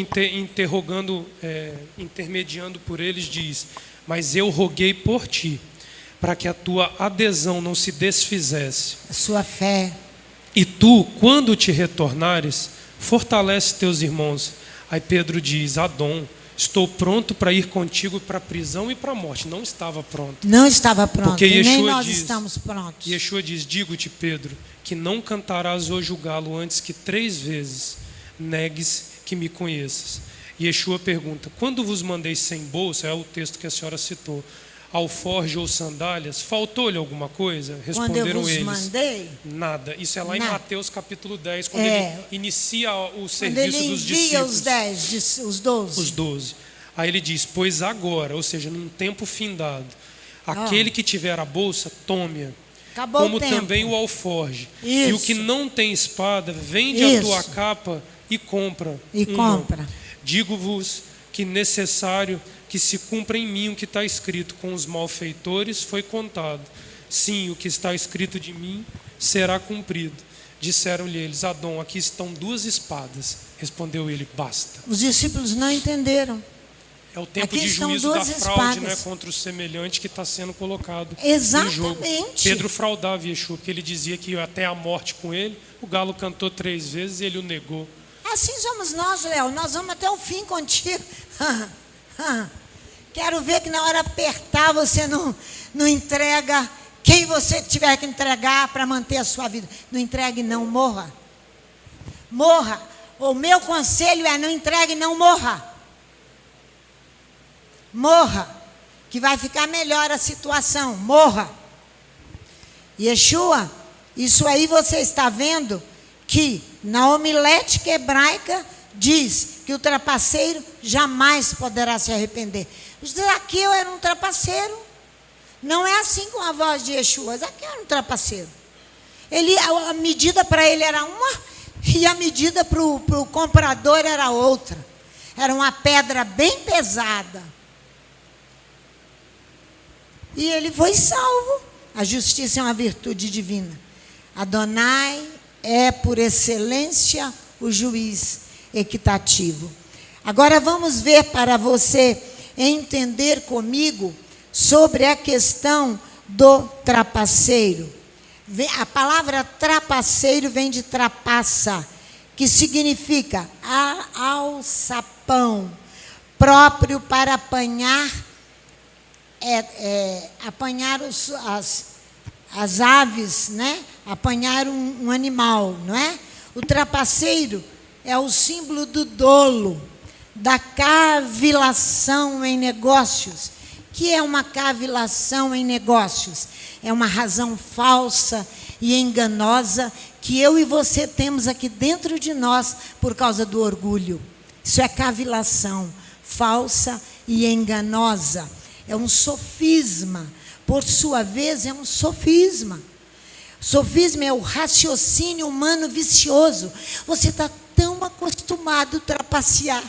intermediando por eles, diz: mas eu roguei por ti, para que a tua adesão não se desfizesse. A sua fé. E tu, quando te retornares, fortalece teus irmãos. Aí Pedro diz: Adom, estou pronto para ir contigo para a prisão e para a morte. Não estava pronto. Não estava pronto, Porque e nem Yeshua nós diz, estamos prontos. Yeshua diz: digo-te, Pedro, que não cantarás hoje o galo antes que 3 vezes negues que me conheças. E Yeshua pergunta: quando vos mandei sem bolsa, é o texto que a senhora citou, alforge ou sandálias, faltou-lhe alguma coisa? Responderam quando eu vos eles: mandei, nada. Isso é lá em nada. Mateus capítulo 10, quando ele inicia o serviço ele dos envia discípulos. os 12. Os 12. Aí ele diz: pois agora, ou seja, num tempo findado, aquele que tiver a bolsa, tome-a. Acabou Como o tempo. também o alforge. Isso. E o que não tem espada, vende a Isso. tua capa e compra. E uma. compra. Digo-vos que necessário que se cumpra em mim o que está escrito: com os malfeitores foi contado. Sim, o que está escrito de mim será cumprido. Disseram-lhe eles: Adom, aqui estão 2 espadas. Respondeu ele: basta. Os discípulos não entenderam. É o tempo Aqui de estão juízo da 2 fraude, espadas. contra o semelhante, que está sendo colocado Exatamente. em jogo. Pedro fraudava Yeshua, porque ele dizia que ia até a morte com ele. O galo cantou 3 vezes e ele o negou. Assim somos nós, Léo. Nós vamos até o fim contigo. Quero ver que na hora apertar você não entrega quem você tiver que entregar para manter a sua vida. Não entregue, não, morra. Morra. O meu conselho é: não entregue, não, morra. Morra, que vai ficar melhor a situação. Morra. Yeshua, isso aí você está vendo que na homilética hebraica diz que o trapaceiro jamais poderá se arrepender. Zaqueu era um trapaceiro. Não é assim com a voz de Yeshua. Zaqueu era um trapaceiro. A medida para ele era uma e a medida para o comprador era outra. Era uma pedra bem pesada. E ele foi salvo. A justiça é uma virtude divina. Adonai é, por excelência, o juiz equitativo. Agora vamos ver, para você entender comigo sobre a questão do trapaceiro. A palavra trapaceiro vem de trapaça, que significa alçapão, próprio para apanhar as aves, né? Apanhar um animal, não é? O trapaceiro é o símbolo do dolo, da cavilação em negócios. Que é uma cavilação em negócios? É uma razão falsa e enganosa que eu e você temos aqui dentro de nós por causa do orgulho. Isso é cavilação falsa e enganosa. É um sofisma. Por sua vez, é um sofisma. Sofisma é o raciocínio humano vicioso. Você está tão acostumado a trapacear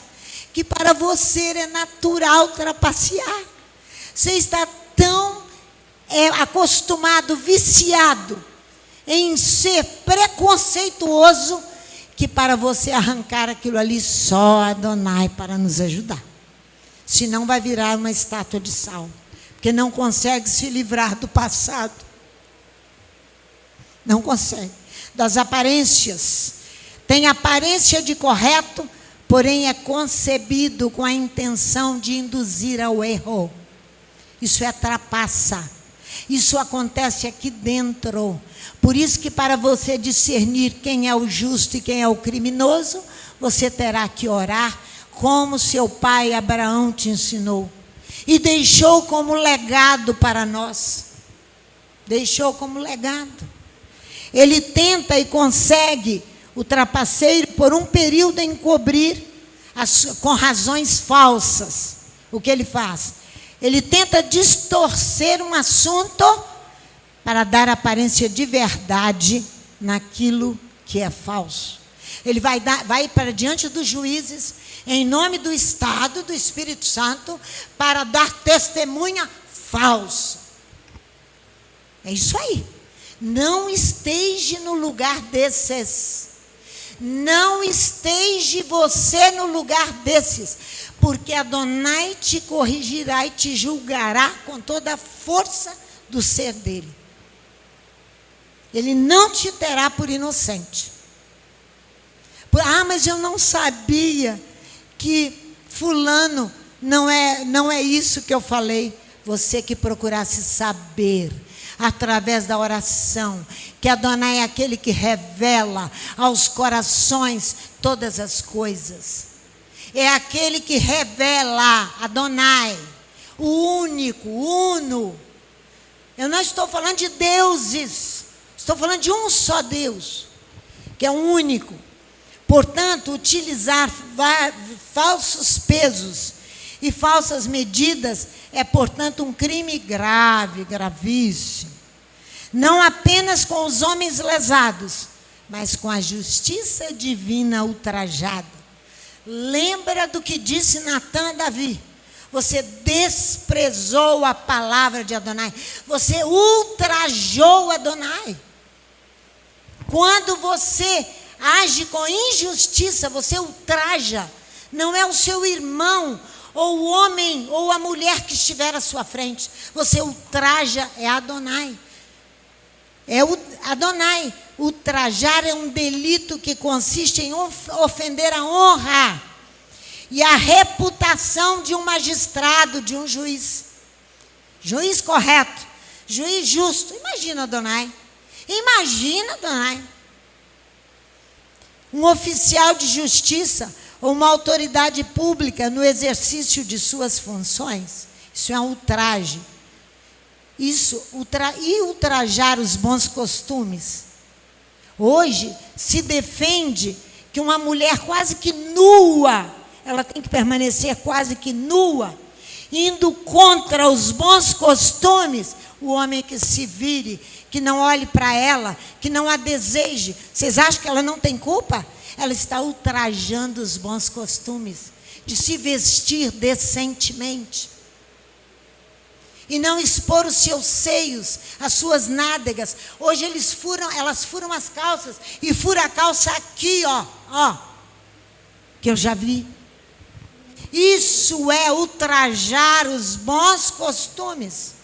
que para você é natural trapacear. Você está tão acostumado, viciado em ser preconceituoso, que para você arrancar aquilo ali, só Adonai para nos ajudar. Senão vai virar uma estátua de sal, porque não consegue se livrar do passado. Não consegue. Das aparências. Tem aparência de correto, porém é concebido com a intenção de induzir ao erro. Isso é trapaça. Isso acontece aqui dentro. Por isso que para você discernir quem é o justo e quem é o criminoso, você terá que orar como seu pai Abraão te ensinou. E deixou como legado para nós. Deixou como legado. Ele tenta e consegue, o trapaceiro, por um período encobrir com razões falsas. O que ele faz? Ele tenta distorcer um assunto para dar aparência de verdade naquilo que é falso. Ele vai para diante dos juízes, em nome do Estado, do Espírito Santo, para dar testemunha falsa. É isso aí. Não esteja no lugar desses. Não esteja você no lugar desses. Porque Adonai te corrigirá e te julgará com toda a força do ser dele. Ele não te terá por inocente. Mas eu não sabia que fulano não é isso que eu falei. Você que procurasse saber, através da oração, que Adonai é aquele que revela aos corações todas as coisas. É aquele que revela, Adonai, o único, o uno. Eu não estou falando de deuses, estou falando de um só Deus, que é o único. Portanto, utilizar falsos pesos e falsas medidas é, portanto, um crime grave, gravíssimo. Não apenas com os homens lesados, mas com a justiça divina ultrajada. Lembra do que disse Natã a Davi. Você desprezou a palavra de Adonai. Você ultrajou Adonai. Quando você age com injustiça, você ultraja. Não é o seu irmão, ou o homem, ou a mulher que estiver à sua frente. Você ultraja, é Adonai. É o Adonai. Ultrajar é um delito que consiste em ofender a honra e a reputação de um magistrado, de um juiz. Juiz correto, juiz justo. Imagina, Adonai. Imagina, Adonai. Um oficial de justiça ou uma autoridade pública no exercício de suas funções. Isso é um ultraje. E ultrajar os bons costumes. Hoje se defende que uma mulher quase que nua, ela tem que permanecer quase que nua, indo contra os bons costumes. O homem que se vire, que não olhe para ela, que não a deseje. Vocês acham que ela não tem culpa? Ela está ultrajando os bons costumes de se vestir decentemente e não expor os seus seios, as suas nádegas. Hoje elas furam as calças e furam a calça aqui, ó, que eu já vi. Isso é ultrajar os bons costumes.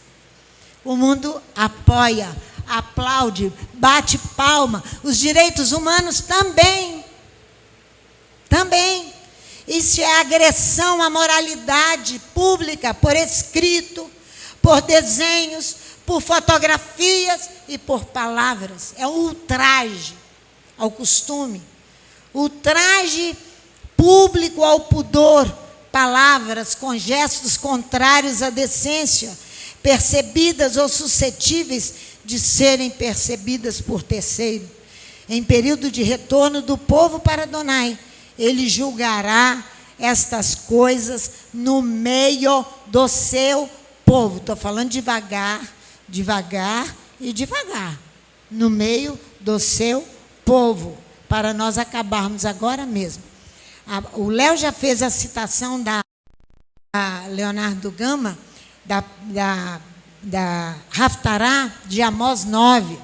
O mundo apoia, aplaude, bate palma. Os direitos humanos também. Também. Isso é agressão à moralidade pública, por escrito, por desenhos, por fotografias e por palavras. É um ultraje ao costume. Ultraje público ao pudor. Palavras com gestos contrários à decência, percebidas ou suscetíveis de serem percebidas por terceiro. Em período de retorno do povo para Adonai, ele julgará estas coisas no meio do seu povo. Estou falando devagar, devagar e devagar. No meio do seu povo, para nós acabarmos agora mesmo. O Léo já fez a citação da Leonardo Gama, da Haftará de Amós 9.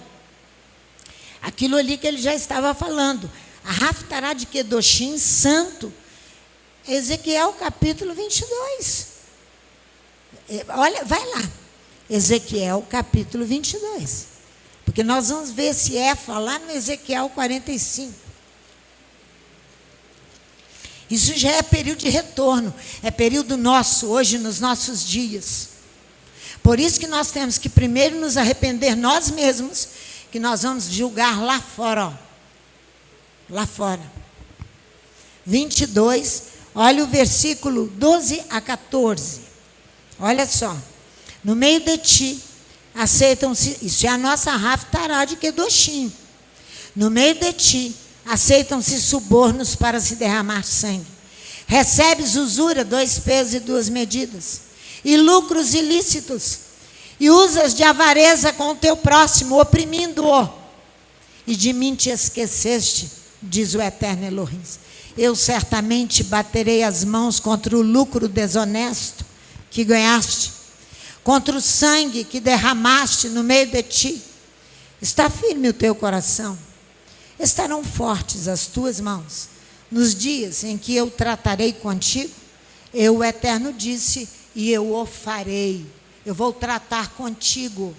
Aquilo ali que ele já estava falando. A Haftará de Kedoshim, santo. Ezequiel capítulo 22. Olha, vai lá. Ezequiel capítulo 22. Porque nós vamos ver esse Éfa lá no Ezequiel 45. Isso já é período de retorno. É período nosso, hoje, nos nossos dias. Por isso que nós temos que primeiro nos arrepender nós mesmos, que nós vamos julgar lá fora. Ó. Lá fora. 22, olha o versículo 12 a 14. Olha só. No meio de ti, aceitam-se, isso é a nossa Haftará de Kedoshim. No meio de ti, aceitam-se subornos para se derramar sangue. Recebes usura, 2 pesos e 2 medidas. E lucros ilícitos. E usas de avareza com o teu próximo, oprimindo-o. E de mim te esqueceste, diz o eterno Elohim. Eu certamente baterei as mãos contra o lucro desonesto que ganhaste, contra o sangue que derramaste no meio de ti. Está firme o teu coração. Estarão fortes as tuas mãos. Nos dias em que eu tratarei contigo, eu, o Eterno, disse, e eu o farei. Eu vou tratar contigo.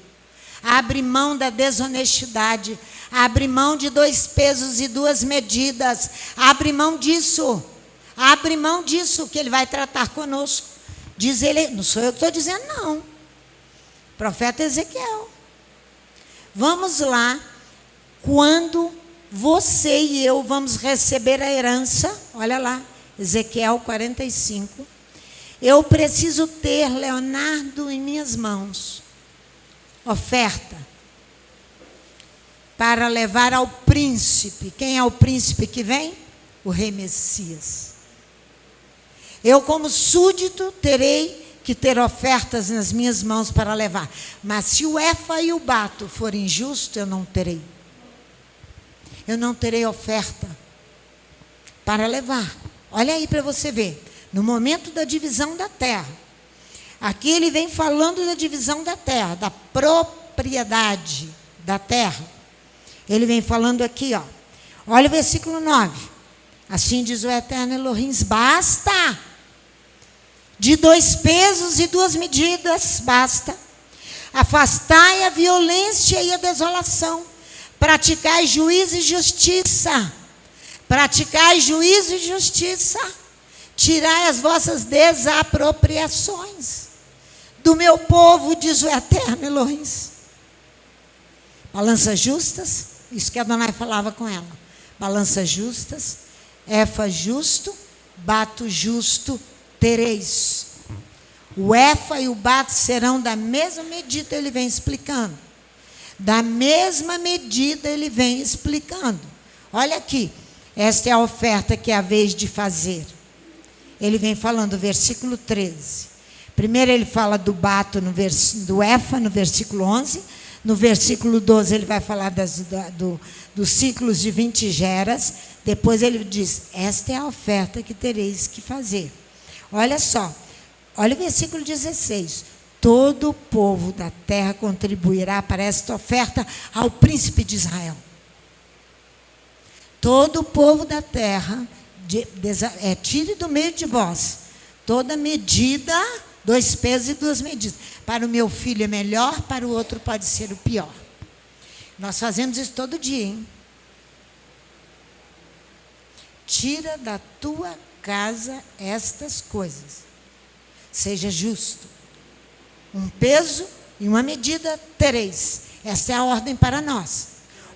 Abre mão da desonestidade. Abre mão de 2 pesos e 2 medidas. Abre mão disso. Abre mão disso que ele vai tratar conosco. Diz ele, não sou eu que estou dizendo, não. Profeta Ezequiel. Vamos lá. Quando você e eu vamos receber a herança, olha lá, Ezequiel 45. Eu preciso ter, Leonardo, em minhas mãos, oferta, para levar ao príncipe. Quem é o príncipe que vem? O rei Messias. Eu, como súdito, terei que ter ofertas nas minhas mãos para levar. Mas se o Éfa e o bato forem justos, eu não terei. Eu não terei oferta para levar. Olha aí para você ver. No momento da divisão da terra. Aqui ele vem falando da divisão da terra, da propriedade da terra. Ele vem falando aqui, ó. Olha o versículo 9. Assim diz o eterno Elohim, basta. De 2 pesos e 2 medidas, basta. Afastai a violência e a desolação, praticai juízo e justiça. Praticai juízo e justiça. Tirai as vossas desapropriações do meu povo, diz o Eterno Elohim. Balanças justas, isso que Adonai falava com ela. Balanças justas, efa justo, bato justo tereis. O efa e o bato serão da mesma medida, ele vem explicando. Da mesma medida ele vem explicando. Olha aqui, esta é a oferta que é a vez de fazer. Ele vem falando, versículo 13. Primeiro ele fala do bato, do efa, no versículo 11. No versículo 12 ele vai falar dos ciclos de 20 geras. Depois ele diz, esta é a oferta que tereis que fazer. Olha só, olha o versículo 16. Todo o povo da terra contribuirá para esta oferta ao príncipe de Israel. Todo o povo da terra, tire do meio de vós toda medida, 2 pesos e 2 medidas. Para o meu filho é melhor, para o outro pode ser o pior. Nós fazemos isso todo dia, hein? Tira da tua casa estas coisas. Seja justo. 1 peso e 1 medida tereis. Essa é a ordem para nós.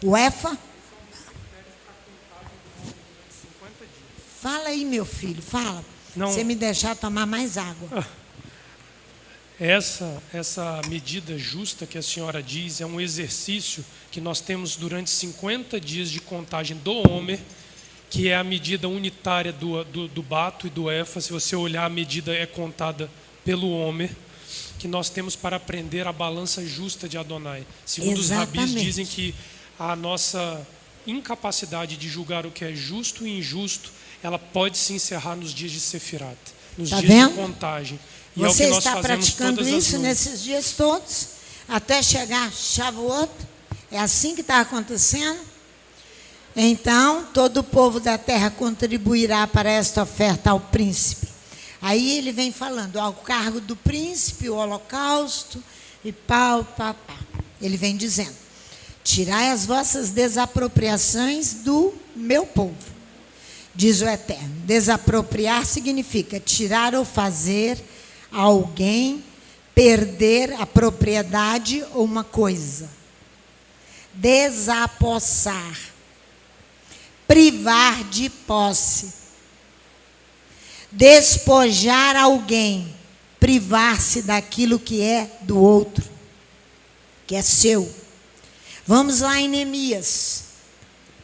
O efa. Fala aí, meu filho, fala. Não. Você me deixar tomar mais água. Essa medida justa que a senhora diz é um exercício que nós temos durante 50 dias de contagem do Homer, que é a medida unitária do bato e do efa. Se você olhar, a medida é contada pelo Homer, que nós temos para aprender a balança justa de Adonai. Segundo os rabis, dizem que a nossa incapacidade de julgar o que é justo e injusto, ela pode se encerrar nos dias de Sefirat, nos dias de contagem. E você é o que nós está fazemos praticando todas as isso noites. nesses dias todos, até chegar Shavuot? É assim que está acontecendo? Então, todo o povo da terra contribuirá para esta oferta ao príncipe. Aí ele vem falando, ao cargo do príncipe, o holocausto, e pau. Ele vem dizendo, tirai as vossas desapropriações do meu povo, diz o Eterno. Desapropriar significa tirar ou fazer alguém perder a propriedade ou uma coisa. Desapossar. Privar de posse. Despojar alguém. Privar-se daquilo que é do outro, que é seu. Vamos lá em Neemias.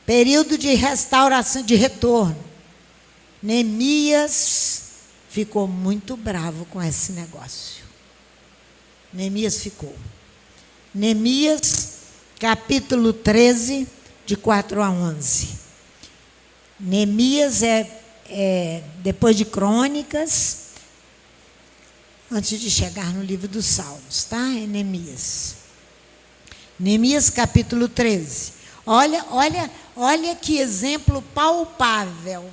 Período de restauração, de retorno. Neemias ficou muito bravo com esse negócio. Neemias ficou. Neemias, capítulo 13, de 4 a 11. Neemias é depois de Crônicas, antes de chegar no livro dos Salmos, tá? É Neemias. Neemias, capítulo 13. Olha que exemplo palpável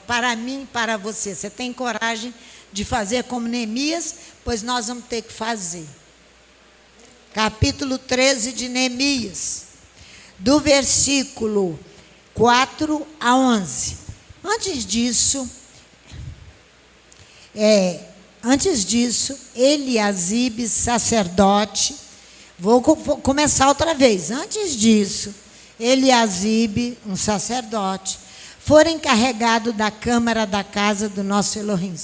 para mim e para você. Você tem coragem de fazer como Neemias? Pois nós vamos ter que fazer. Capítulo 13 de Neemias, do versículo 4 a 11. Antes disso, Eliasibe, sacerdote, vou começar outra vez. Antes disso, Eliasibe, um sacerdote, fora encarregado da câmara da casa do nosso Elohim.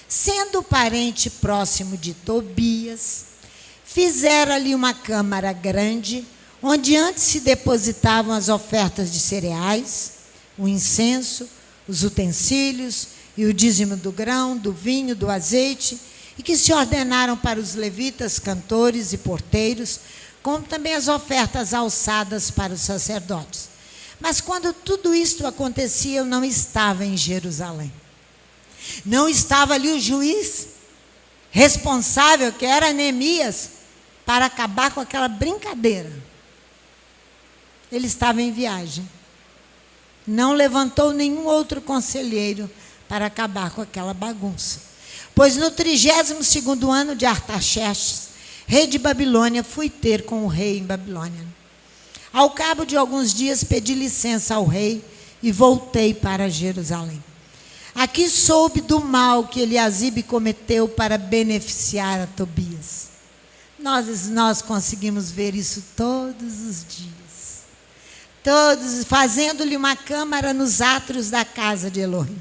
Sendo parente próximo de Tobias, fizeram ali uma câmara grande, onde antes se depositavam as ofertas de cereais, o incenso, os utensílios e o dízimo do grão, do vinho, do azeite, e que se ordenaram para os levitas, cantores e porteiros, como também as ofertas alçadas para os sacerdotes. Mas quando tudo isto acontecia, eu não estava em Jerusalém. Não estava ali o juiz responsável, que era Neemias, para acabar com aquela brincadeira. Ele estava em viagem. Não levantou nenhum outro conselheiro para acabar com aquela bagunça. Pois no 32º ano de Artaxerxes, rei de Babilônia, fui ter com o rei em Babilônia. Ao cabo de alguns dias, pedi licença ao rei e voltei para Jerusalém. Aqui soube do mal que Eliasibe cometeu para beneficiar a Tobias. Nós conseguimos ver isso todos os dias. Todos, fazendo-lhe uma câmara nos átrios da casa de Elohim.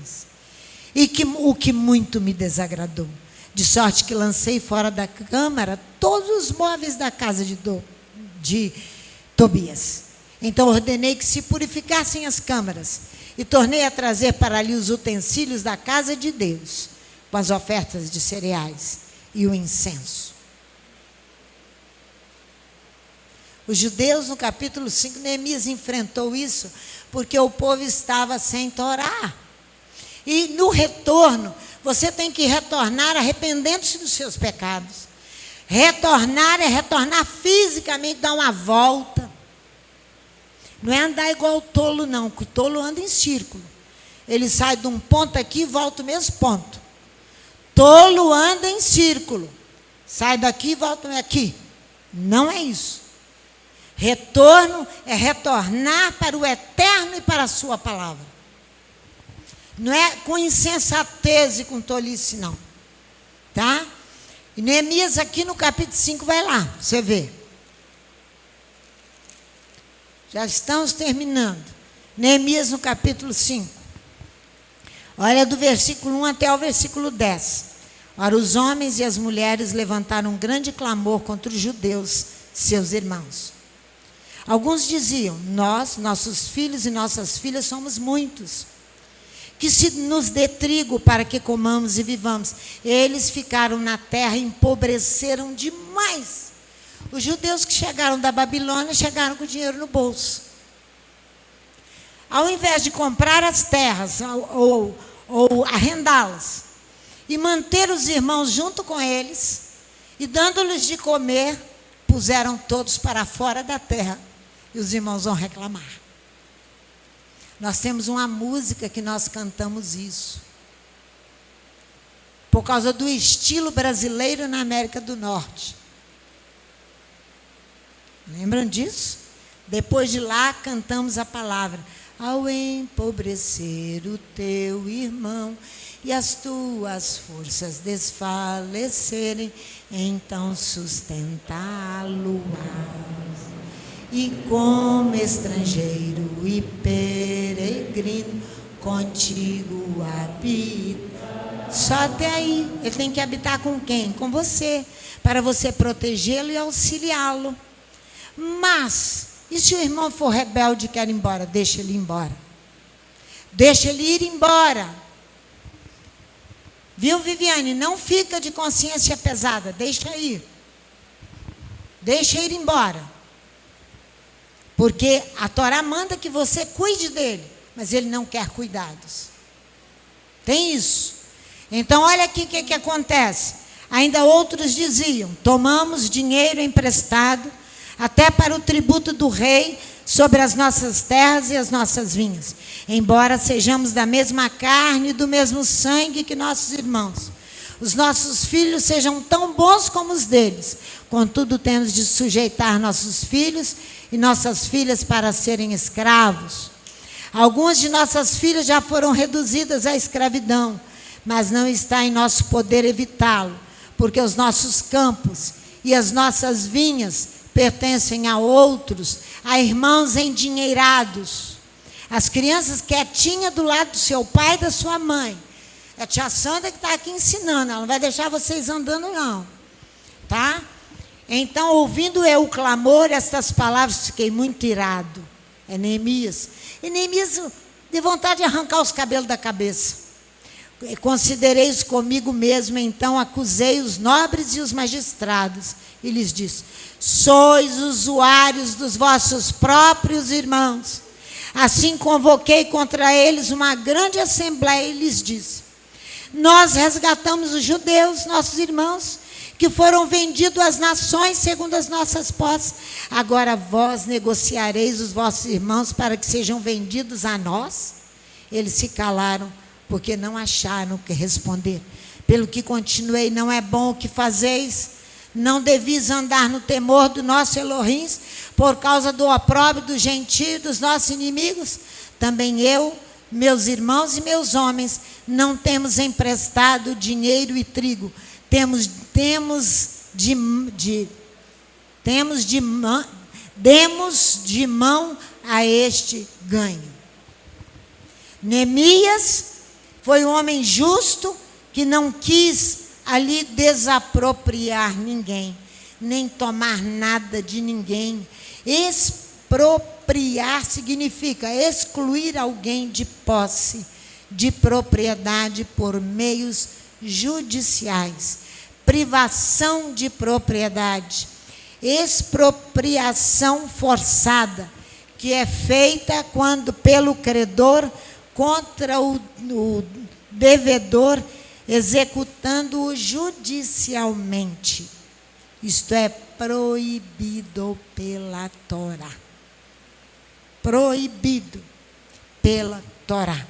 O que muito me desagradou. De sorte que lancei fora da câmara todos os móveis da casa de Tobias. Então ordenei que se purificassem as câmaras e tornei a trazer para ali os utensílios da casa de Deus, com as ofertas de cereais e o incenso. Os judeus, no capítulo 5, Neemias enfrentou isso porque o povo estava sem Torá. E no retorno, você tem que retornar arrependendo-se dos seus pecados. Retornar é retornar fisicamente, dar uma volta. Não é andar igual o tolo, não, porque o tolo anda em círculo. Ele sai de um ponto aqui e volta o mesmo ponto. Tolo anda em círculo. Sai daqui e volta aqui. Não é isso. Retorno é retornar para o eterno e para a sua palavra. Não é com insensatez e com tolice, não. Tá? E Neemias aqui no capítulo 5, vai lá, você vê. Já estamos terminando. Neemias no capítulo 5. Olha do versículo 1 até o versículo 10. Ora, os homens e as mulheres levantaram um grande clamor contra os judeus, seus irmãos. Alguns diziam: nós, nossos filhos e nossas filhas somos muitos. Que se nos dê trigo para que comamos e vivamos. Eles ficaram na terra e empobreceram demais. Os judeus que chegaram da Babilônia chegaram com dinheiro no bolso. Ao invés de comprar as terras ou arrendá-las e manter os irmãos junto com eles e dando-lhes de comer, puseram todos para fora da terra. E os irmãos vão reclamar. Nós temos uma música que nós cantamos isso. Por causa do estilo brasileiro na América do Norte. Lembram disso? Depois de lá, cantamos a palavra. Ao empobrecer o teu irmão e as tuas forças desfalecerem, então sustentá-lo-ás. E como estrangeiro e peregrino, contigo habita. Só até aí. Ele tem que habitar com quem? Com você. Para você protegê-lo e auxiliá-lo. Mas, e se o irmão for rebelde e quer ir embora? Deixa ele ir embora. Deixa ele ir embora. Viu, Viviane? Não fica de consciência pesada. Deixa ir. Deixa ir embora. Porque a Torá manda que você cuide dele, mas ele não quer cuidados. Tem isso. Então, olha aqui o que acontece. Ainda outros diziam: tomamos dinheiro emprestado, até para o tributo do rei, sobre as nossas terras e as nossas vinhas. Embora sejamos da mesma carne e do mesmo sangue que nossos irmãos. Os nossos filhos sejam tão bons como os deles. Contudo, temos de sujeitar nossos filhos e nossas filhas para serem escravos. Algumas de nossas filhas já foram reduzidas à escravidão, mas não está em nosso poder evitá-lo, porque os nossos campos e as nossas vinhas pertencem a outros, a irmãos endinheirados. As crianças quietinhas do lado do seu pai e da sua mãe. É a tia Sandra que está aqui ensinando, ela não vai deixar vocês andando, não. Tá? Então, ouvindo eu o clamor, estas palavras, fiquei muito irado. É Neemias. E Neemias, de vontade de arrancar os cabelos da cabeça. Considerei isso comigo mesmo, então acusei os nobres e os magistrados. E lhes disse: sois usuários dos vossos próprios irmãos. Assim convoquei contra eles uma grande assembleia e lhes disse: nós resgatamos os judeus, nossos irmãos, que foram vendidos às nações segundo as nossas posses. Agora vós negociareis os vossos irmãos para que sejam vendidos a nós? Eles se calaram, porque não acharam o que responder. Pelo que continuei: não é bom o que fazeis. Não devias andar no temor do nosso Elohim, por causa do opróbrio dos gentios, dos nossos inimigos? Também eu, meus irmãos e meus homens, não temos emprestado dinheiro e trigo. Demos de mão a este ganho. Neemias foi um homem justo que não quis ali desapropriar ninguém, nem tomar nada de ninguém. Expropriar significa excluir alguém de posse, de propriedade por meios judiciais. Privação de propriedade. Expropriação forçada, que é feita quando pelo credor contra o devedor, executando-o judicialmente. Isto é proibido pela Torá. Proibido pela Torá.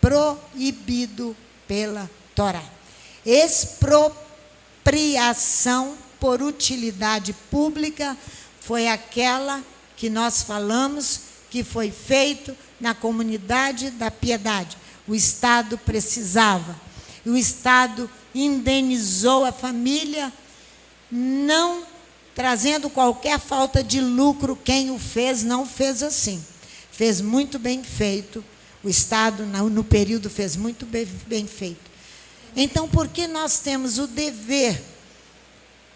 Proibido pela Torá. Expropriação por utilidade pública foi aquela que nós falamos que foi feito na comunidade da piedade. O Estado precisava. O Estado indenizou a família, não trazendo qualquer falta de lucro. Quem o fez, não fez assim. Fez muito bem feito. O Estado, no período, fez muito bem feito. Então, por que nós temos o dever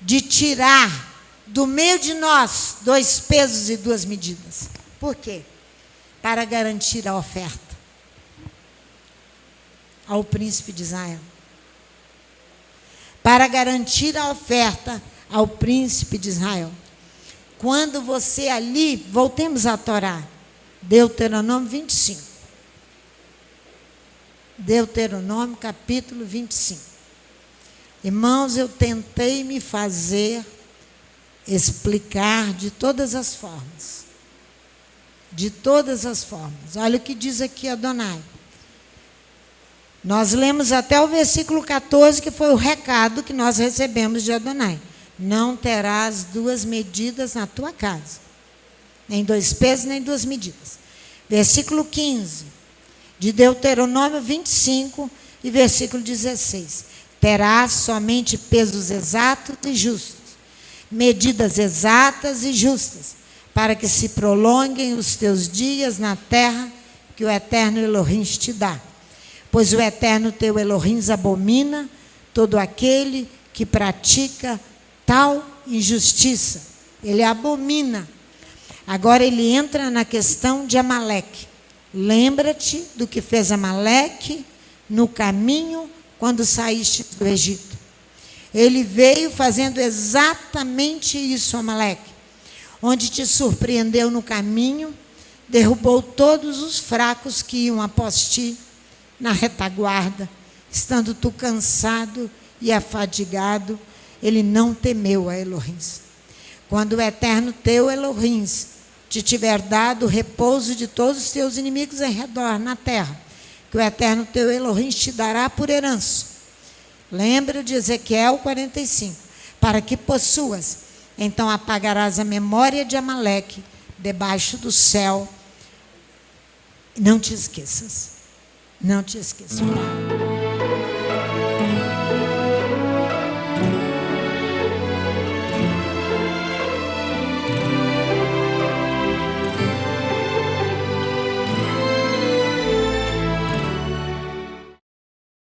de tirar do meio de nós 2 pesos e 2 medidas? Por quê? Para garantir a oferta ao príncipe de Israel. Para garantir a oferta ao príncipe de Israel. Quando você ali, voltemos à Torá, Deuteronômio 25. Deuteronômio capítulo 25. Irmãos, eu tentei me fazer explicar de todas as formas. De todas as formas. Olha o que diz aqui Adonai. Nós lemos até o versículo 14, que foi o recado que nós recebemos de Adonai. Não terás 2 medidas na tua casa. Nem 2 pesos, nem 2 medidas. Versículo 15, de Deuteronômio 25 e versículo 16. Terás somente pesos exatos e justos, medidas exatas e justas, para que se prolonguem os teus dias na terra que o Eterno Elohim te dá. Pois o Eterno teu Elohim abomina todo aquele que pratica tal injustiça. Ele abomina. Agora ele entra na questão de Amaleque. Lembra-te do que fez Amaleque no caminho quando saíste do Egito. Ele veio fazendo exatamente isso, Amaleque. Onde te surpreendeu no caminho, derrubou todos os fracos que iam após ti, na retaguarda, estando tu cansado e afadigado, ele não temeu a Elohim. Quando o Eterno teu Elohim te tiver dado o repouso de todos os teus inimigos em redor na terra, que o Eterno teu Elohim te dará por herança. Lembra de Ezequiel 45, para que possuas. Então apagarás a memória de Amaleque debaixo do céu. Não te esqueças. Não te esqueças.